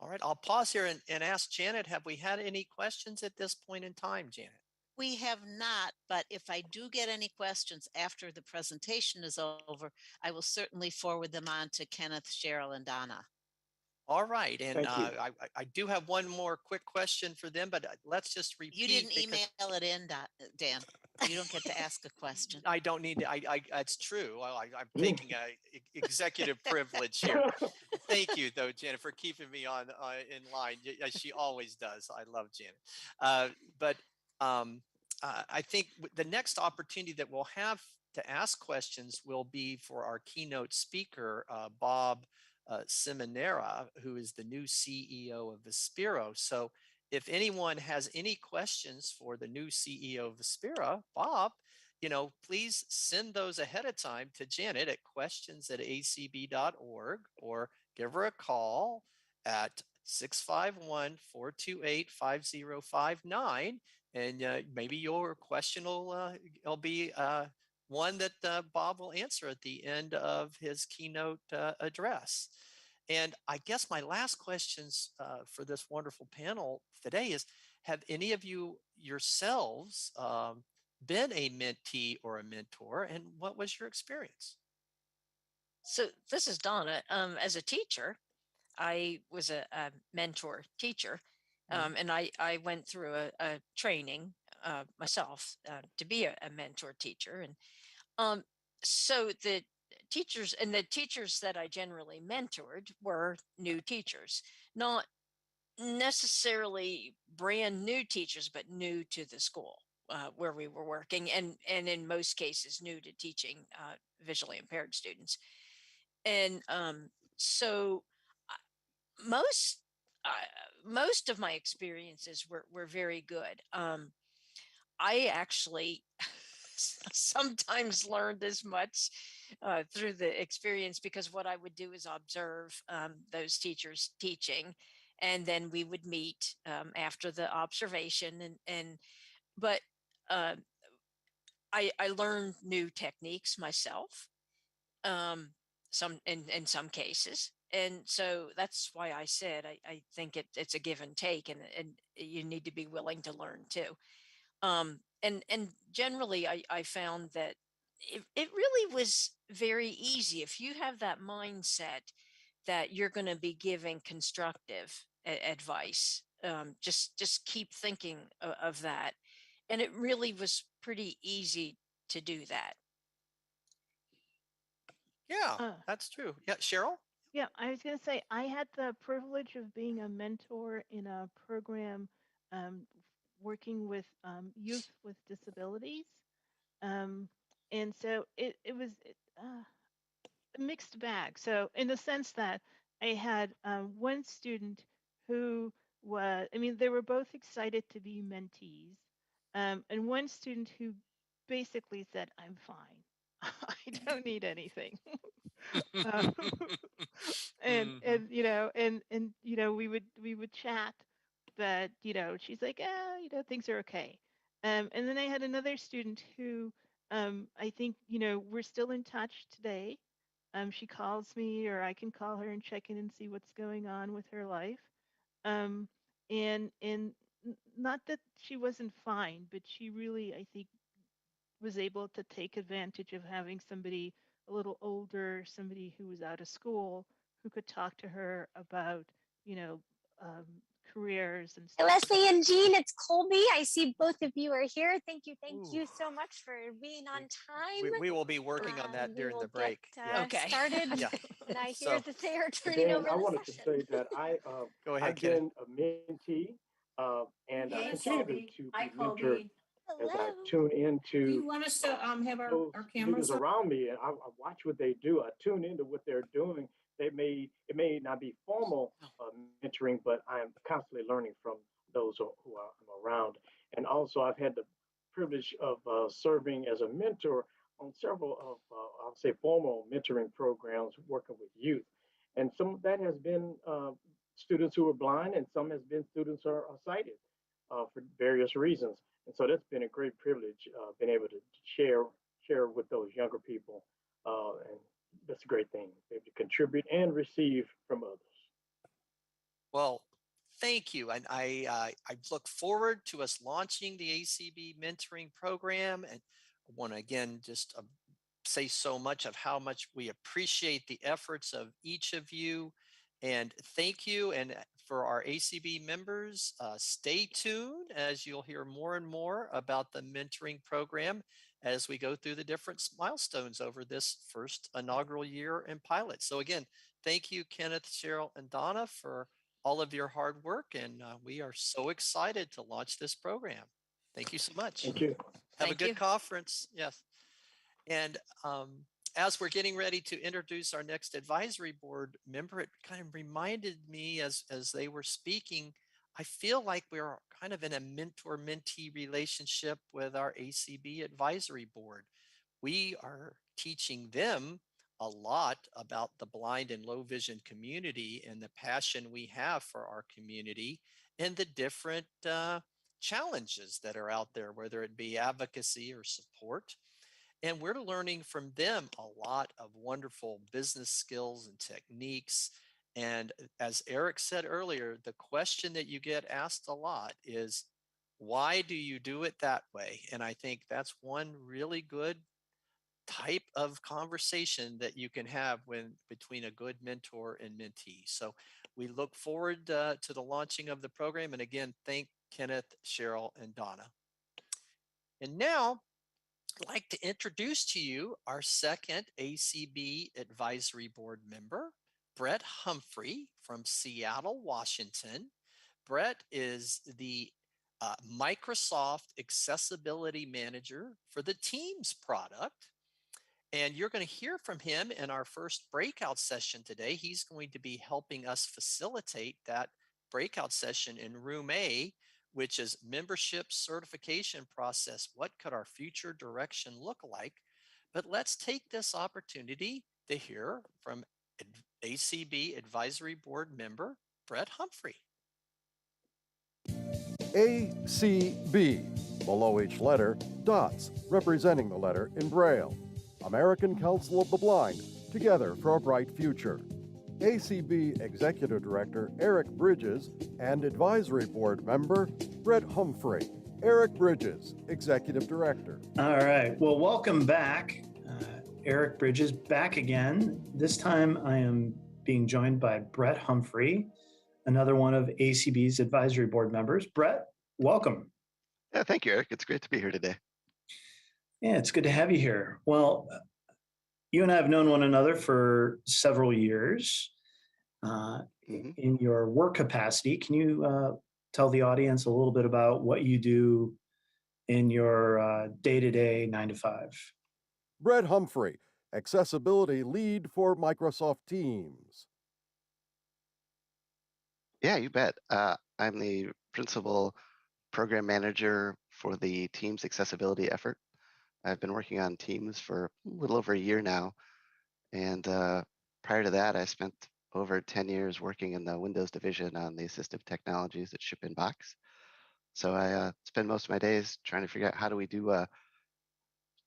All right, I'll pause here and ask Janet, have we had any questions at this point in time, Janet? We have not, but if I do get any questions after the presentation is over, I will certainly forward them on to Kenneth, Cheryl, and Donna. All right, and Thank you. I do have one more quick question for them, but let's just repeat. You didn't because email it in, Dan. You don't get to ask a question. I don't need to. It's true. I'm taking a executive privilege here. Thank you, though, Janet, for keeping me on in line, as she always does. I love Janet. But I think the next opportunity that we'll have to ask questions will be for our keynote speaker, Bob Seminara, who is the new CEO of Vispero. So if anyone has any questions for the new CEO of Vispero, Bob, please send those ahead of time to Janet at questions@acb.org or give her a call at 651-428-5059. And maybe your question will be one that Bob will answer at the end of his keynote address. And I guess my last questions for this wonderful panel today is, have any of you yourselves been a mentee or a mentor, and what was your experience? So this is Donna. As a teacher, I was a mentor teacher, and I went through a training myself to be a mentor teacher. And so the teachers that I generally mentored were new teachers, not necessarily brand new teachers, but new to the school where we were working, and in most cases new to teaching visually impaired students. And so most most of my experiences were very good. I actually sometimes learned as much through the experience, because what I would do is observe those teachers teaching, and then we would meet after the observation, but I learned new techniques myself, some in some cases. And so that's why I said I think it's a give and take, and you need to be willing to learn too. And generally I found that it really was very easy if you have that mindset that you're going to be giving constructive advice. Just keep thinking of that, and it really was pretty easy to do that. Yeah, that's true. Yeah, Cheryl? Yeah, I was going to say, I had the privilege of being a mentor in a program working with youth with disabilities. And so it was a mixed bag. So in the sense that I had one student who was, I mean, they were both excited to be mentees. And one student who basically said, I'm fine. I don't need anything. And we would chat, but she's like, things are okay. And then I had another student who I think we're still in touch today. She calls me, or I can call her and check in and see what's going on with her life. And not that she wasn't fine, but she really, I think, was able to take advantage of having somebody a little older, somebody who was out of school, who could talk to her about, careers and stuff. Leslie and Jean, it's Colby. I see both of you are here. Thank you so much for being on time. We will be working on that during the break. Okay. Started. Yeah. And I hear that they are turning Again, over I the wanted session. to say that Go ahead, I've Kenneth. been a mentee and I Hey, continue Colby. to Hi, be mentored Colby. as I Hello. tune Do into you want us to have our those cameras leaders on? around me, and I watch what they do. I tune into what they're doing. It may not be formal mentoring, but I am constantly learning from those who I'm around. And also, I've had the privilege of serving as a mentor on several of I'll say formal mentoring programs working with youth, and some of that has been students who are blind, and some has been students who are sighted for various reasons. And so that's been a great privilege, being able to share with those younger people. And that's a great thing, be able to contribute and receive from others. Well, thank you. And I look forward to us launching the ACB mentoring program. And I want to again just say so much of how much we appreciate the efforts of each of you. And thank you. And for our ACB members, stay tuned as you'll hear more and more about the mentoring program as we go through the different milestones over this first inaugural year and pilot. So again, thank you, Kenneth, Cheryl, and Donna, for all of your hard work. And we are so excited to launch this program. Thank you so much. Thank you. Have Thank a good you. conference. Yes. And as we're getting ready to introduce our next advisory board member, it kind of reminded me as they were speaking, I feel like we're kind of in a mentor-mentee relationship with our ACB Advisory Board. We are teaching them a lot about the blind and low vision community and the passion we have for our community and the different challenges that are out there, whether it be advocacy or support. And we're learning from them a lot of wonderful business skills and techniques. And as Eric said earlier, the question that you get asked a lot is, why do you do it that way? And I think that's one really good type of conversation that you can have between a good mentor and mentee. So we look forward to the launching of the program. And again, thank Kenneth, Cheryl, and Donna. And now I'd like to introduce to you our second ACB Advisory Board member, Brett Humphrey from Seattle, Washington. Brett is the Microsoft Accessibility Manager for the Teams product. And you're going to hear from him in our first breakout session today. He's going to be helping us facilitate that breakout session in room A, which is membership certification process. What could our future direction look like? But let's take this opportunity to hear from ACB Advisory Board member, Brett Humphrey. ACB, below each letter, dots representing the letter in Braille. American Council of the Blind, together for a bright future. ACB Executive Director Eric Bridges and Advisory Board member Brett Humphrey. Eric Bridges, Executive Director. All right. Well, welcome back. Eric Bridges back again. This time I am being joined by Brett Humphrey, another one of ACB's Advisory Board members. Brett, welcome. Yeah, thank you, Eric. It's great to be here today. Yeah, it's good to have you here. Well, you and I have known one another for several years. In your work capacity, can you tell the audience a little bit about what you do in your day-to-day 9 to 5? Brett Humphrey, Accessibility Lead for Microsoft Teams. Yeah, you bet. I'm the Principal Program Manager for the Teams accessibility effort. I've been working on Teams for a little over a year now. And prior to that, I spent over 10 years working in the Windows division on the assistive technologies that ship in box. So I spend most of my days trying to figure out how do we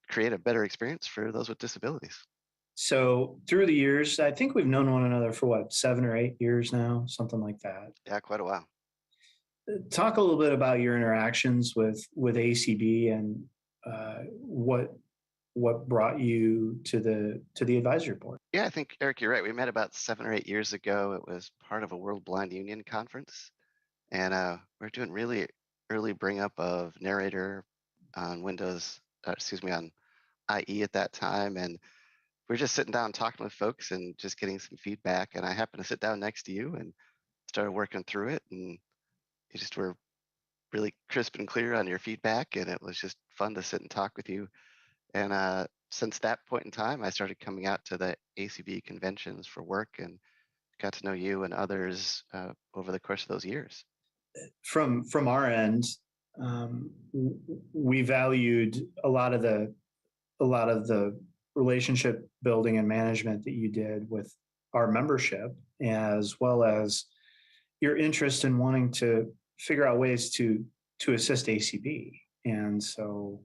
create a better experience for those with disabilities. So through the years, I think we've known one another for what, 7 or 8 years now, something like that. Yeah, quite a while. Talk a little bit about your interactions with ACB and what brought you to the advisory board. Yeah, I think, Eric, you're right. We met about 7 or 8 years ago. It was part of a World Blind Union conference. And we're doing really early bring up of narrator on Windows, on IE at that time. And we're just sitting down talking with folks and just getting some feedback. And I happened to sit down next to you and started working through it. And you just were really crisp and clear on your feedback. And it was just fun to sit and talk with you. And since that point in time, I started coming out to the ACB conventions for work and got to know you and others over the course of those years. From our end, we valued a lot of the relationship building and management that you did with our membership, as well as your interest in wanting to figure out ways to assist ACB. And so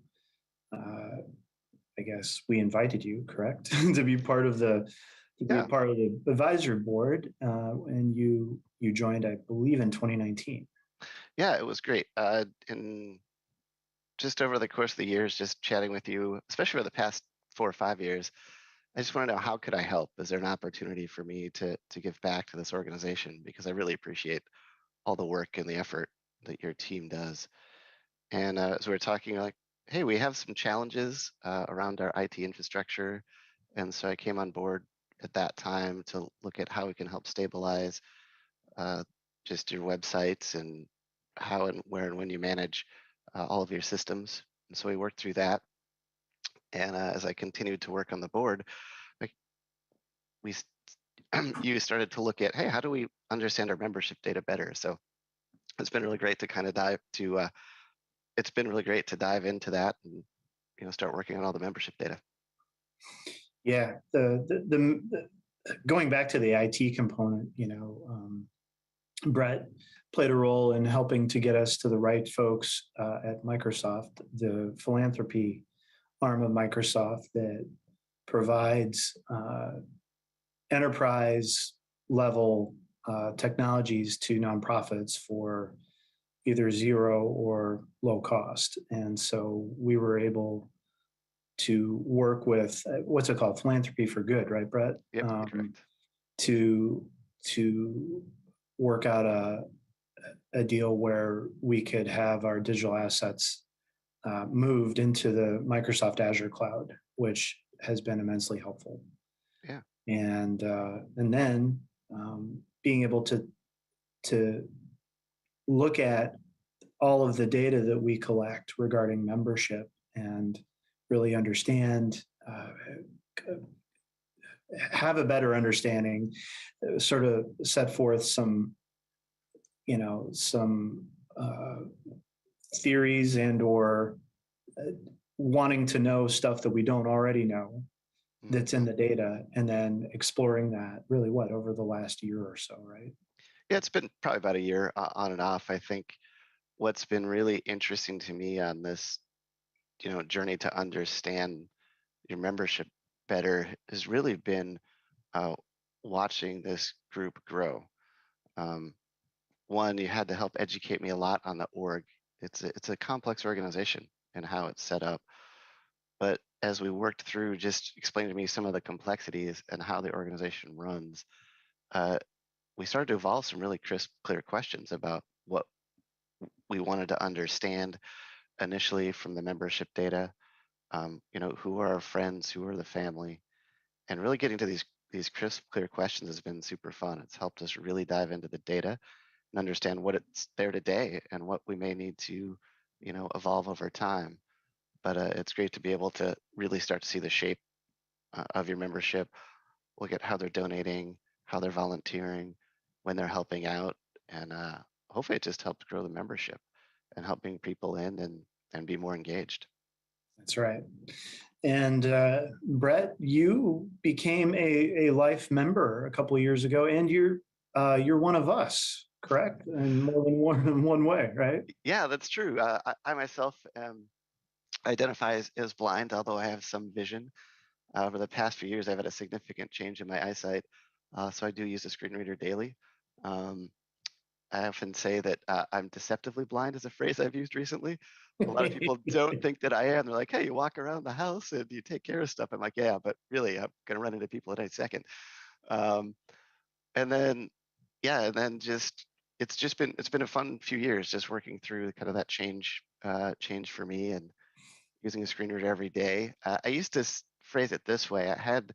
I guess we invited you, correct, to be part of the Yeah. advisory board, and you joined, I believe, in 2019. Yeah, it was great. In just over the course of the years, just chatting with you, especially over the past 4 or 5 years, I just want to know, how could I help? Is there an opportunity for me to give back to this organization? Because I really appreciate all the work and the effort that your team does. And as we were talking, like, hey, we have some challenges around our IT infrastructure. And so I came on board at that time to look at how we can help stabilize uh, just your websites and how and where and when you manage all of your systems. And so we worked through that. And as I continued to work on the board, like, we you started to look at, hey, how do we understand our membership data better? So it's been really great to kind of it's been really great to dive into that and start working on all the membership data. Yeah, the going back to the IT component, Brett played a role in helping to get us to the right folks at Microsoft, the philanthropy arm of Microsoft that provides enterprise level technologies to nonprofits for either zero or low cost. And so we were able to work with what's it called, Philanthropy for Good, right, Brett? Yep, correct. To work out a deal where we could have our digital assets moved into the Microsoft Azure cloud, which has been immensely helpful. Yeah. And then being able to look at all of the data that we collect regarding membership and really understand, have a better understanding, sort of set forth some theories and or wanting to know stuff that we don't already know that's in the data, and then exploring that really over the last year or so, right? Yeah, it's been probably about a year on and off. I think what's been really interesting to me on this, journey to understand your membership better has really been watching this group grow. One, you had to help educate me a lot on the org. It's a complex organization and how it's set up. But as we worked through, just explaining to me some of the complexities and how the organization runs, we started to evolve some really crisp, clear questions about what we wanted to understand initially from the membership data. Who are our friends, who are the family, and really getting to these crisp, clear questions has been super fun. It's helped us really dive into the data and understand what it's there today and what we may need to, evolve over time. But it's great to be able to really start to see the shape of your membership, look at how they're donating, how they're volunteering, when they're helping out, and hopefully it just helps grow the membership and help bring people in and be more engaged. That's right. And Brett, you became a life member a couple of years ago, and you're one of us, correct? In more than one way, right? Yeah, that's true. I myself identify as blind, although I have some vision. Over the past few years, I've had a significant change in my eyesight, so I do use a screen reader daily. I often say that I'm deceptively blind, is a phrase I've used recently. A lot of people don't think that I am. They're like, hey, you walk around the house and you take care of stuff. I'm like, yeah, but really, I'm going to run into people at any second. Um, and then, yeah, and then it's been a fun few years just working through kind of that change for me and using a screen reader every day. I used to phrase it this way. I had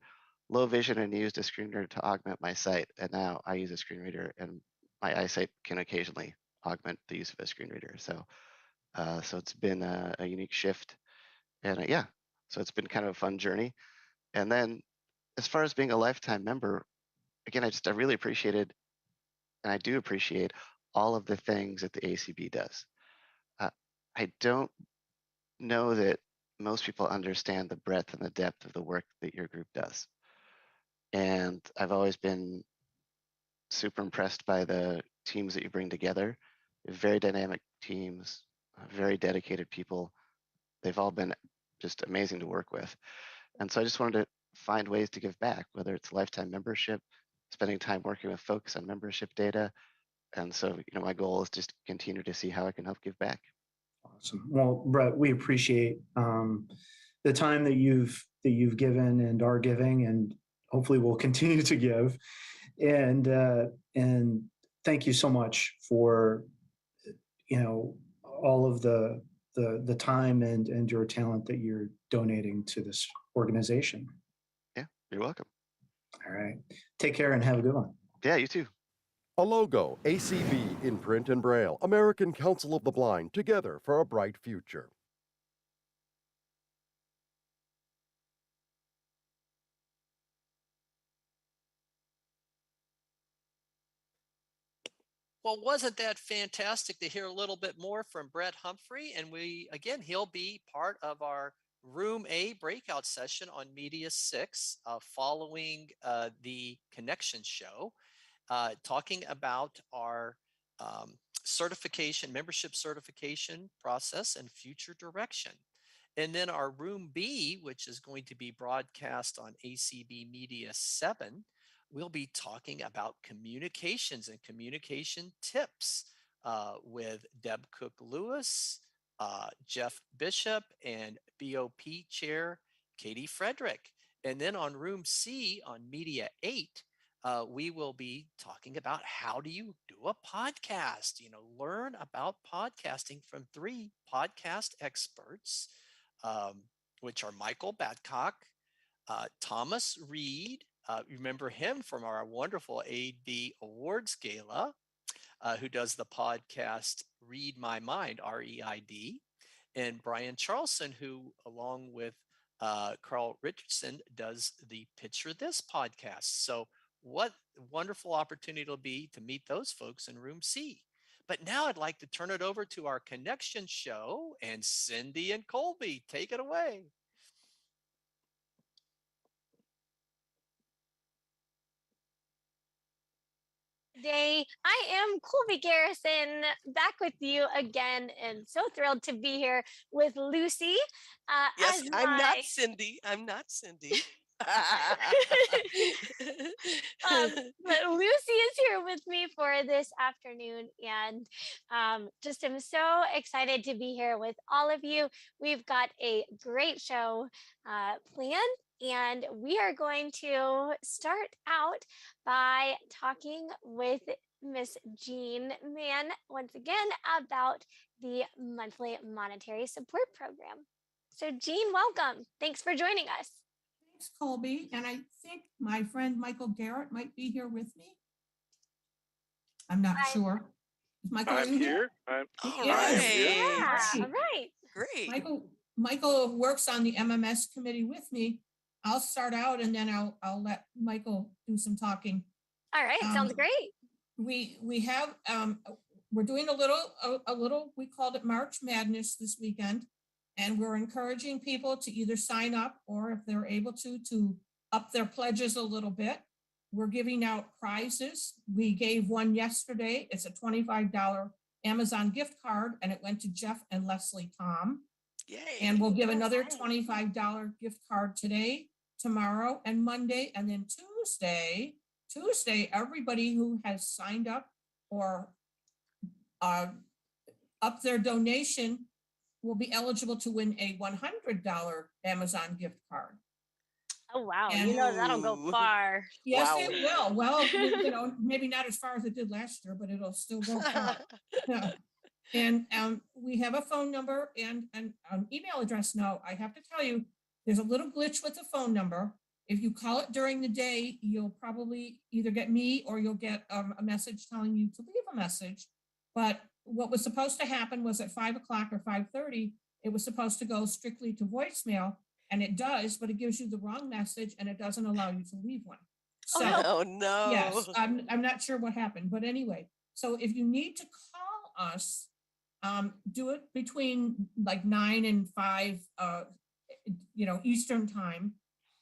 low vision and used a screen reader to augment my sight, and now I use a screen reader and my eyesight can occasionally augment the use of a screen reader. So it's been a unique shift, and yeah, so it's been kind of a fun journey. And then as far as being a lifetime member, again, I really appreciated, and I do appreciate all of the things that the ACB does. I don't know that most people understand the breadth and the depth of the work that your group does. And I've always been super impressed by the teams that you bring together. Very dynamic teams, very dedicated people. They've all been just amazing to work with. And so I just wanted to find ways to give back, whether it's lifetime membership, spending time working with folks on membership data. And so, my goal is just to continue to see how I can help give back. Awesome. Well, Brett, we appreciate the time that you've given and are giving, and hopefully will continue to give. And thank you so much for all of the time and your talent that you're donating to this organization. Yeah, you're welcome. All right. Take care and have a good one. Yeah, you too. A logo, ACB in print and braille, American Council of the Blind, together for a bright future. Well, wasn't that fantastic to hear a little bit more from Brett Humphrey? And he'll be part of our Room A breakout session on Media 6 following the Connection show, talking about our membership certification process and future direction. And then our Room B, which is going to be broadcast on ACB Media 7, we'll be talking about communications and communication tips with Deb Cook-Lewis, Jeff Bishop, and BOP Chair Katie Frederick. And then on Room C on Media 8, we will be talking about how do you do a podcast, learn about podcasting from 3 podcast experts, which are Michael Badcock, Thomas Reed, remember him from our wonderful AD Awards Gala, who does the podcast Read My Mind, REID, and Brian Charlson, who, along with Carl Richardson, does the Picture This podcast. So what a wonderful opportunity it'll be to meet those folks in Room C. But now I'd like to turn it over to our Connection show, and Cindy and Colby, take it away. Day. I am Colby Garrison, back with you again, and so thrilled to be here with Lucy. Yes, I'm not Cindy. I'm not Cindy. But Lucy is here with me for this afternoon, and just am so excited to be here with all of you. We've got a great show planned. And we are going to start out by talking with Miss Jean Mann once again about the monthly monetary support program. So Jean, welcome. Thanks for joining us. Thanks, Colby. And I think my friend Michael Garrett might be here with me. I'm not sure. Is Michael here? I'm all right. All right. Great. Michael works on the MMS committee with me. I'll start out and then I'll let Michael do some talking. All right, sounds great. We have we're doing a little we called it March Madness this weekend, and we're encouraging people to either sign up or if they're able to up their pledges a little bit. We're giving out prizes. We gave one yesterday. It's a $25 Amazon gift card, and it went to Jeff and Leslie Tom. Yay. And we'll give another $25 gift card today, tomorrow, and Monday. And then Tuesday, everybody who has signed up or up their donation will be eligible to win a $100 Amazon gift card. Oh, wow. And that'll go far. Yes, Wow. it will. Well, maybe not as far as it did last year, but it'll still go far. Yeah. And we have a phone number and an email address now. I have to tell you, there's a little glitch with the phone number. If you call it during the day, you'll probably either get me or you'll get a message telling you to leave a message. But what was supposed to happen was at 5 o'clock or 5:30, it was supposed to go strictly to voicemail, and it does, but it gives you the wrong message and it doesn't allow you to leave one. So, oh no. Yes, I'm not sure what happened, but anyway, so if you need to call us, do it between like 9 and 5, Eastern time.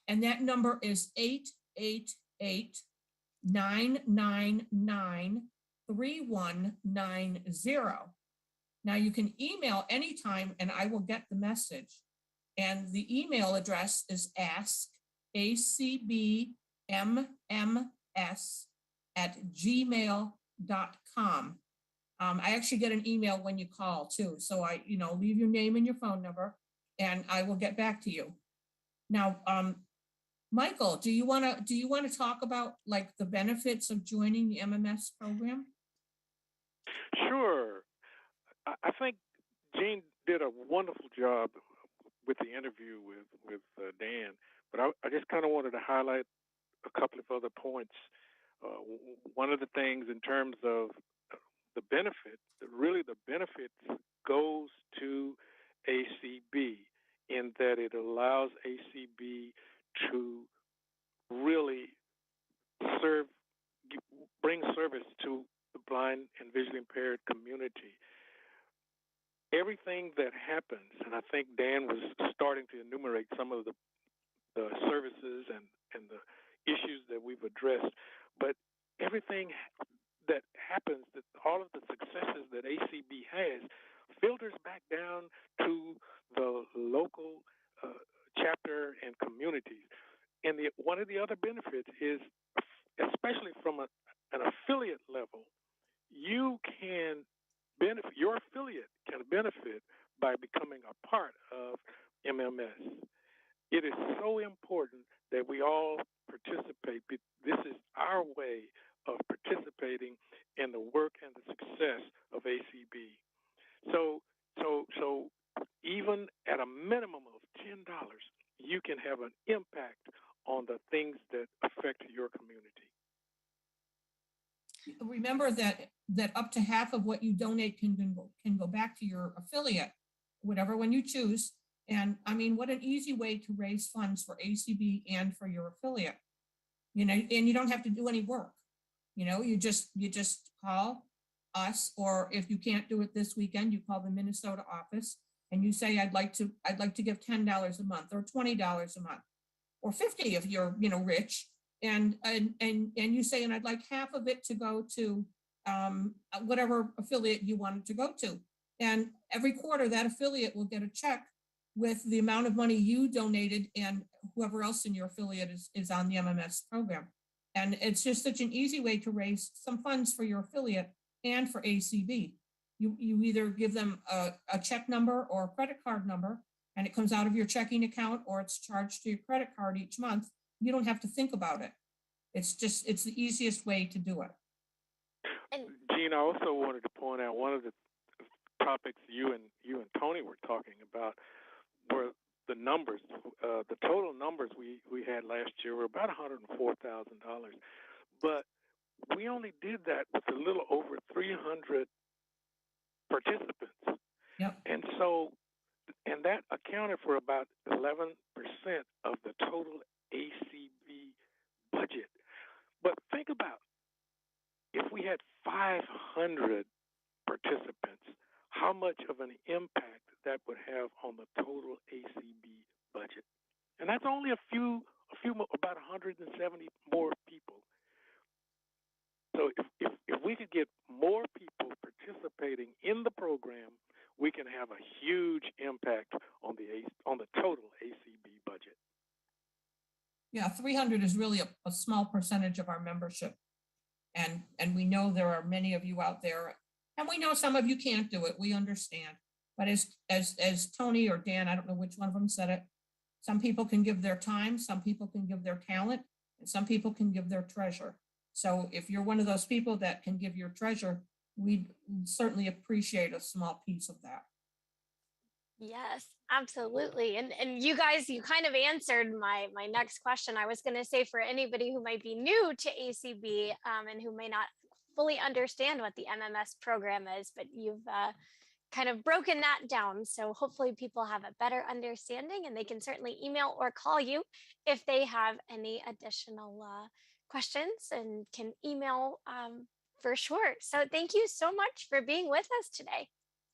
And that number is 888-999-3190. Now you can email anytime and I will get the message. And the email address is askacbmms@gmail.com. I actually get an email when you call too. So leave your name and your phone number and I will get back to you. Now, Michael, do you want to talk about like the benefits of joining the MMS program? Sure. I think Jean did a wonderful job with the interview with Dan, but I just kind of wanted to highlight a couple of other points. One of the things in terms of the benefit, really the benefits goes to ACB in that it allows ACB to really bring service to the blind and visually impaired community. Everything that happens, and I think Dan was starting to enumerate some of the services and the issues that we've addressed, but everything that happens, that all of the successes that ACB has, filters back down to the local chapter and communities. And one of the other benefits is, especially from an affiliate level, you can benefit, your affiliate can benefit by becoming a part of MMS. It is so important that we all participate. This is our way of participating in the work and the success of ACB. So even at a minimum of $10, you can have an impact on the things that affect your community. Remember that up to half of what you donate can go back to your affiliate, whatever one you choose. And I mean, what an easy way to raise funds for ACB and for your affiliate. And you don't have to do any work. You just call us, or if you can't do it this weekend, you call the Minnesota office and you say, I'd like to give $10 a month or $20 a month or 50 if you're, rich. And you say, and I'd like half of it to go to whatever affiliate you want it to go to. And every quarter that affiliate will get a check with the amount of money you donated and whoever else in your affiliate is on the MMS program. And it's just such an easy way to raise some funds for your affiliate and for ACB. You either give them a check number or a credit card number, and it comes out of your checking account, or it's charged to your credit card each month. You don't have to think about it. It's the easiest way to do it. Jean, I also wanted to point out one of the topics you and Tony were talking about were the numbers. The total numbers we had last year were about $104,000, but we only did that with a little over 300 participants. Yep. And that accounted for about 11% of the total ACB budget. But think about, if we had 500 participants, how much of an impact that would have on the total ACB budget. And that's only about 170 more people. So if we could get more people participating in the program, we can have a huge impact on the total ACB budget. Yeah, 300 is really a small percentage of our membership. And we know there are many of you out there, and we know some of you can't do it. We understand. But as Tony or Dan, I don't know which one of them said it, some people can give their time, some people can give their talent, and some people can give their treasure. So if you're one of those people that can give your treasure, we'd certainly appreciate a small piece of that. Yes, absolutely. And you guys, you kind of answered my next question. I was going to say, for anybody who might be new to ACB and who may not fully understand what the MMS program is, but you've kind of broken that down. So hopefully people have a better understanding, and they can certainly email or call you if they have any additional questions, and can email for sure. So thank you so much for being with us today.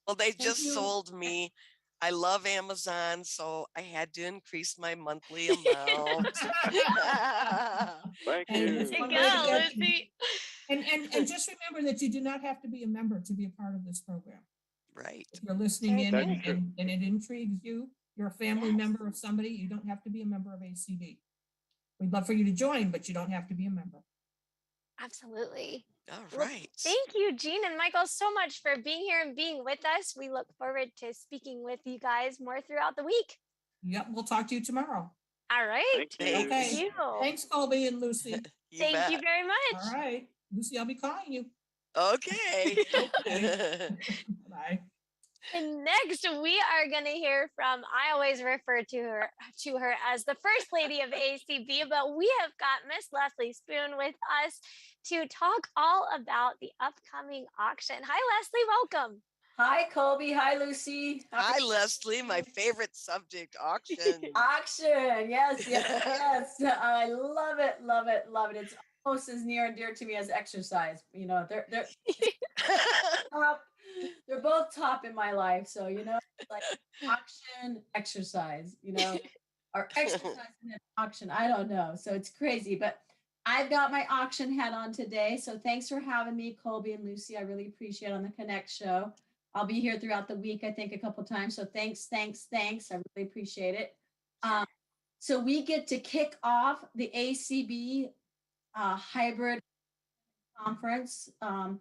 Well, they just sold me. I love Amazon, so I had to increase my monthly amount. Thank And you. it's one way Go, to get- Lucy. And just remember that you do not have to be a member to be a part of this program. Right. If you're listening in That's true. and it intrigues you, you're a family member of somebody, you don't have to be a member of ACB. We'd love for you to join, but you don't have to be a member. Absolutely. All Well, right. thank you, Jean and Michael, so much for being here and being with us. We look forward to speaking with you guys more throughout the week. Yep, we'll talk to you tomorrow. All right. Thank Okay. you. Thanks, Colby and Lucy. Thank you very much. All right. Lucy, I'll be calling you. Okay. Bye. And next, we are going to hear from, I always refer to her as the First Lady of ACB, but we have got Miss Leslie Spoon with us to talk all about the upcoming auction. Hi, Leslie, welcome. Hi, Colby. Hi, Lucy. Hi, Leslie. My favorite subject, auction. Auction. Yes, yes, yes. I love it, love it, love it. It's almost as near and dear to me as exercise. You know, they're top. They're both top in my life. So, you know, like auction, exercise, you know, or exercise and then auction. I don't know. So it's crazy, but I've got my auction hat on today. So thanks for having me, Colby and Lucy. I really appreciate it on the Connect show. I'll be here throughout the week, I think a couple times. So thanks. I really appreciate it. So we get to kick off the ACB hybrid conference on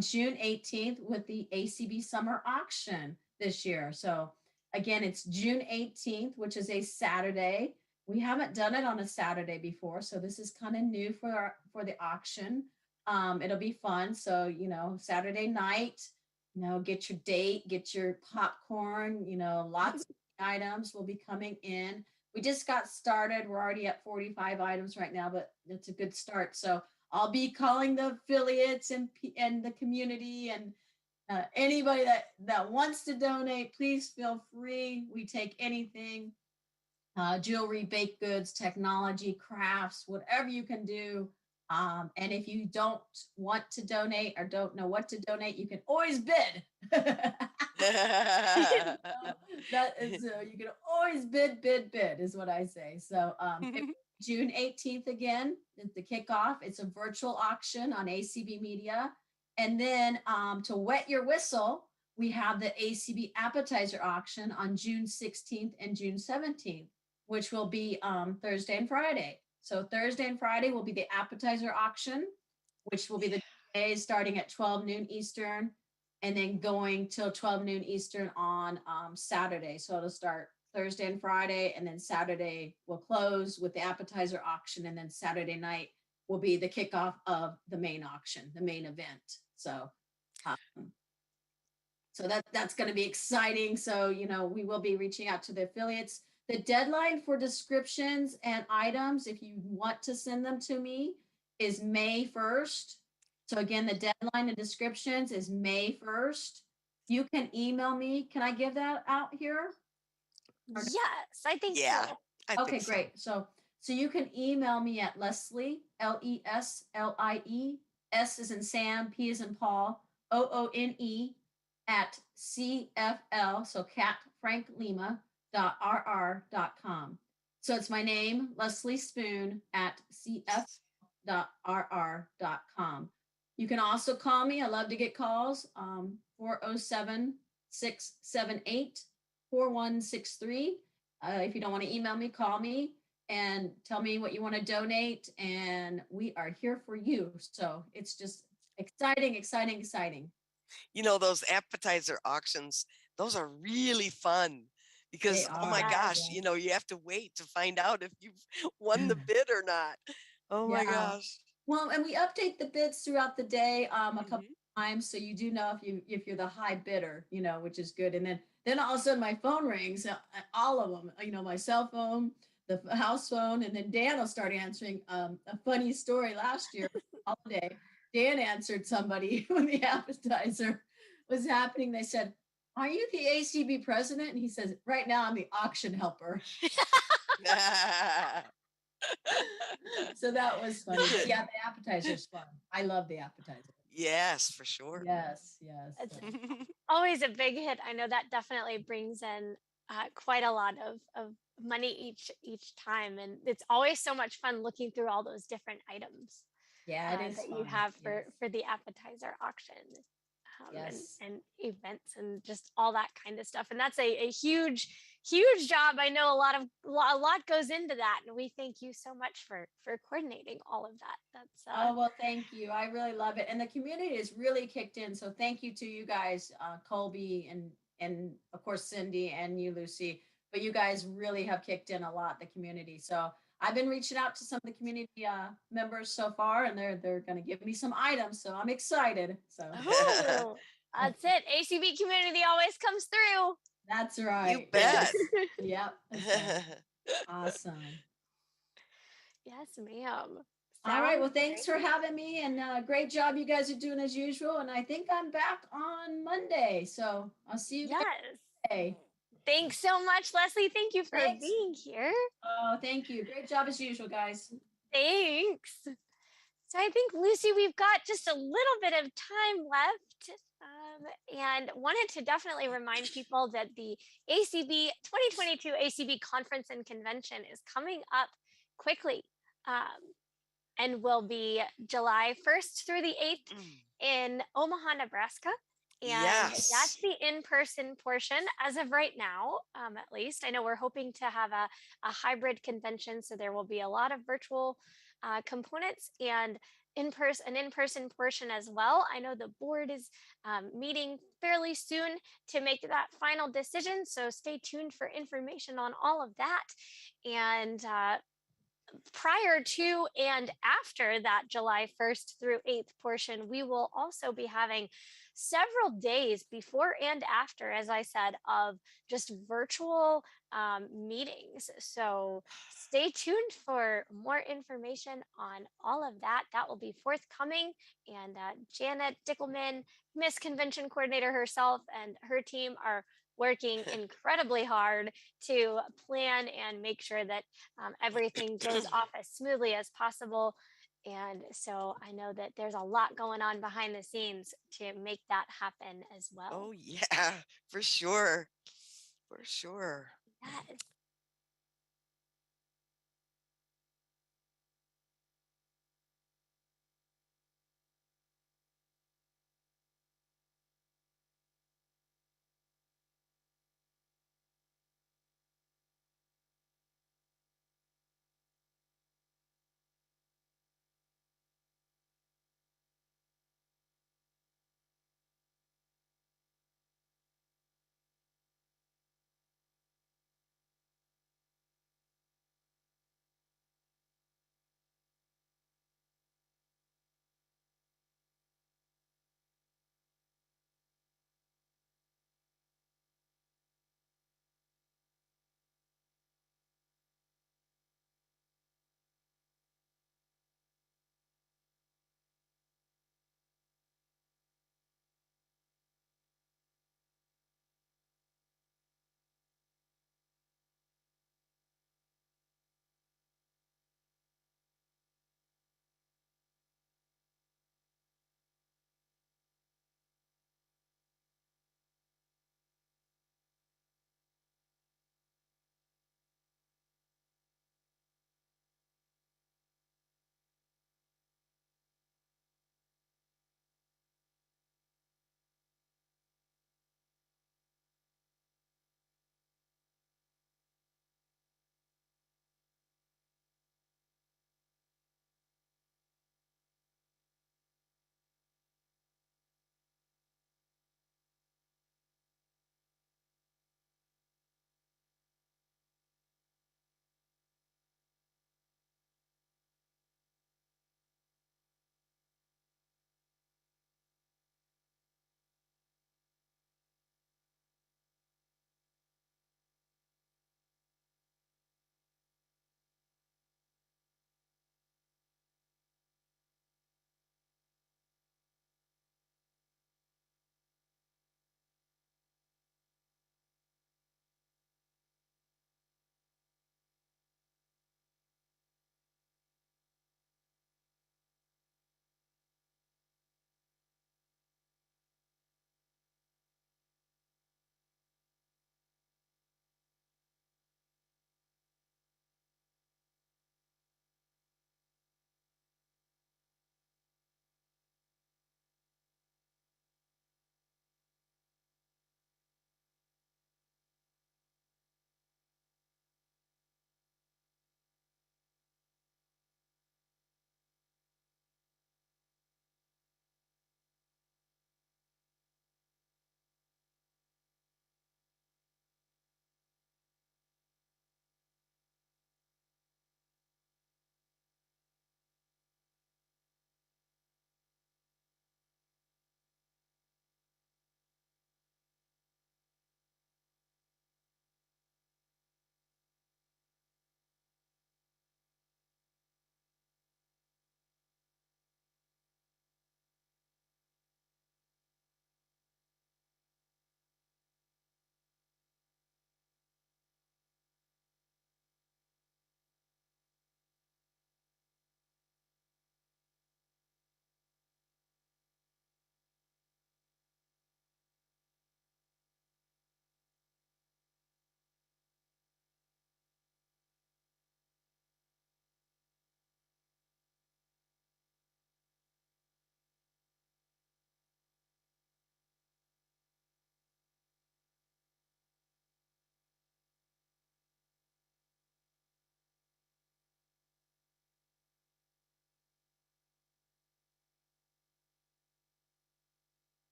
June 18th with the ACB summer auction this year. So again, it's June 18th, which is a Saturday. We haven't done it on a Saturday before, so this is kind of new for the auction. It'll be fun. So, you know, Saturday night, you know, get your date, get your popcorn, you know, lots of items will be coming in. We just got started. We're already at 45 items right now, but it's a good start. So I'll be calling the affiliates and the community and anybody that wants to donate, please feel free. We take anything, jewelry, baked goods, technology, crafts, whatever you can do. And if you don't want to donate or don't know what to donate, you can always bid. That is, you can always bid is what I say. So June 18th again, the kickoff. It's a virtual auction on ACB Media. And then to wet your whistle, we have the ACB Appetizer Auction on June 16th and June 17th, which will be Thursday and Friday. So Thursday and Friday will be the Appetizer Auction, which will be the days starting at 12 noon Eastern and then going till 12 noon Eastern on Saturday. So it'll start Thursday and Friday, and then Saturday will close with the Appetizer Auction, and then Saturday night will be the kickoff of the main auction, the main event. So that's going to be exciting. So, you know, we will be reaching out to the affiliates. The deadline for descriptions and items, if you want to send them to me, is May 1st. So again, the deadline of descriptions is May 1st. You can email me. Can I give that out here? Yes, I think Yeah, so. I think great. So you can email me at Leslie, Leslie, S as in Sam, P as in Paul, OONE at CFL, so Cat Frank Lima .rr.com. So it's my name, Leslie Spoon at cf.rr.com. You can also call me. I love to get calls. 407-678-4163. If you don't want to email me, call me and tell me what you want to donate. And we are here for you. So it's just exciting. You know, those appetizer auctions, those are really fun. Because, oh my gosh, you know, you have to wait to find out if you've won the bid or not. Oh my gosh. Well, and we update the bids throughout the day a couple times, so you do know if you're the high bidder, you know, which is good. And then all of a sudden my phone rings, all of them, you know, my cell phone, the house phone, and then Dan will start answering. A funny story last year, holiday, Dan answered somebody when the appetizer was happening. They said, "Are you the ACB president?" And he says, "Right now I'm the auction helper." So that was funny. But yeah, the appetizer's fun. I love the appetizer. Yes, for sure. Yes. It's always a big hit. I know that definitely brings in quite a lot of money each time, and it's always so much fun looking through all those different items. Yeah, it is that fun. you have for the appetizer auction. Yes. and events and just all that kind of stuff. And that's a huge, huge job. I know a lot goes into that, and we thank you so much for coordinating all of that. That's Oh, well, thank you. I really love it. And the community has really kicked in. So thank you to you guys, Colby and of course Cindy and you, Lucy. But you guys really have kicked in a lot, the community. So I've been reaching out to some of the community members so far, and they're going to give me some items. So I'm excited. So oh, that's it. ACB community always comes through. that's right. You bet. Yep. So, awesome. Yes, ma'am. All right. Well, Sounds thanks great. for having me, and great job you guys are doing as usual. And I think I'm back on Monday, so I'll see you guys Yes. Monday. Thanks so much, Leslie. Thank you for Thanks. being here. Oh, thank you. Great job as usual, guys. Thanks. So I think, Lucy, we've got just a little bit of time left, and wanted to definitely remind people that the ACB 2022 ACB Conference and Convention is coming up quickly, and will be July 1st through the 8th in Omaha, Nebraska. And Yes. that's the in-person portion as of right now, at least. I know we're hoping to have a hybrid convention, so there will be a lot of virtual components and an in-person portion as well. I know the board is meeting fairly soon to make that final decision, so stay tuned for information on all of that. And prior to and after that July 1st through 8th portion, we will also be having several days before and after, as I said, of just virtual meetings. So stay tuned for more information on all of that. That will be forthcoming. And Janet Dickelman, Miss Convention Coordinator herself, and her team are working incredibly hard to plan and make sure that everything goes off as smoothly as possible. And so I know that there's a lot going on behind the scenes to make that happen as well. Oh yeah, for sure. For sure. Yes.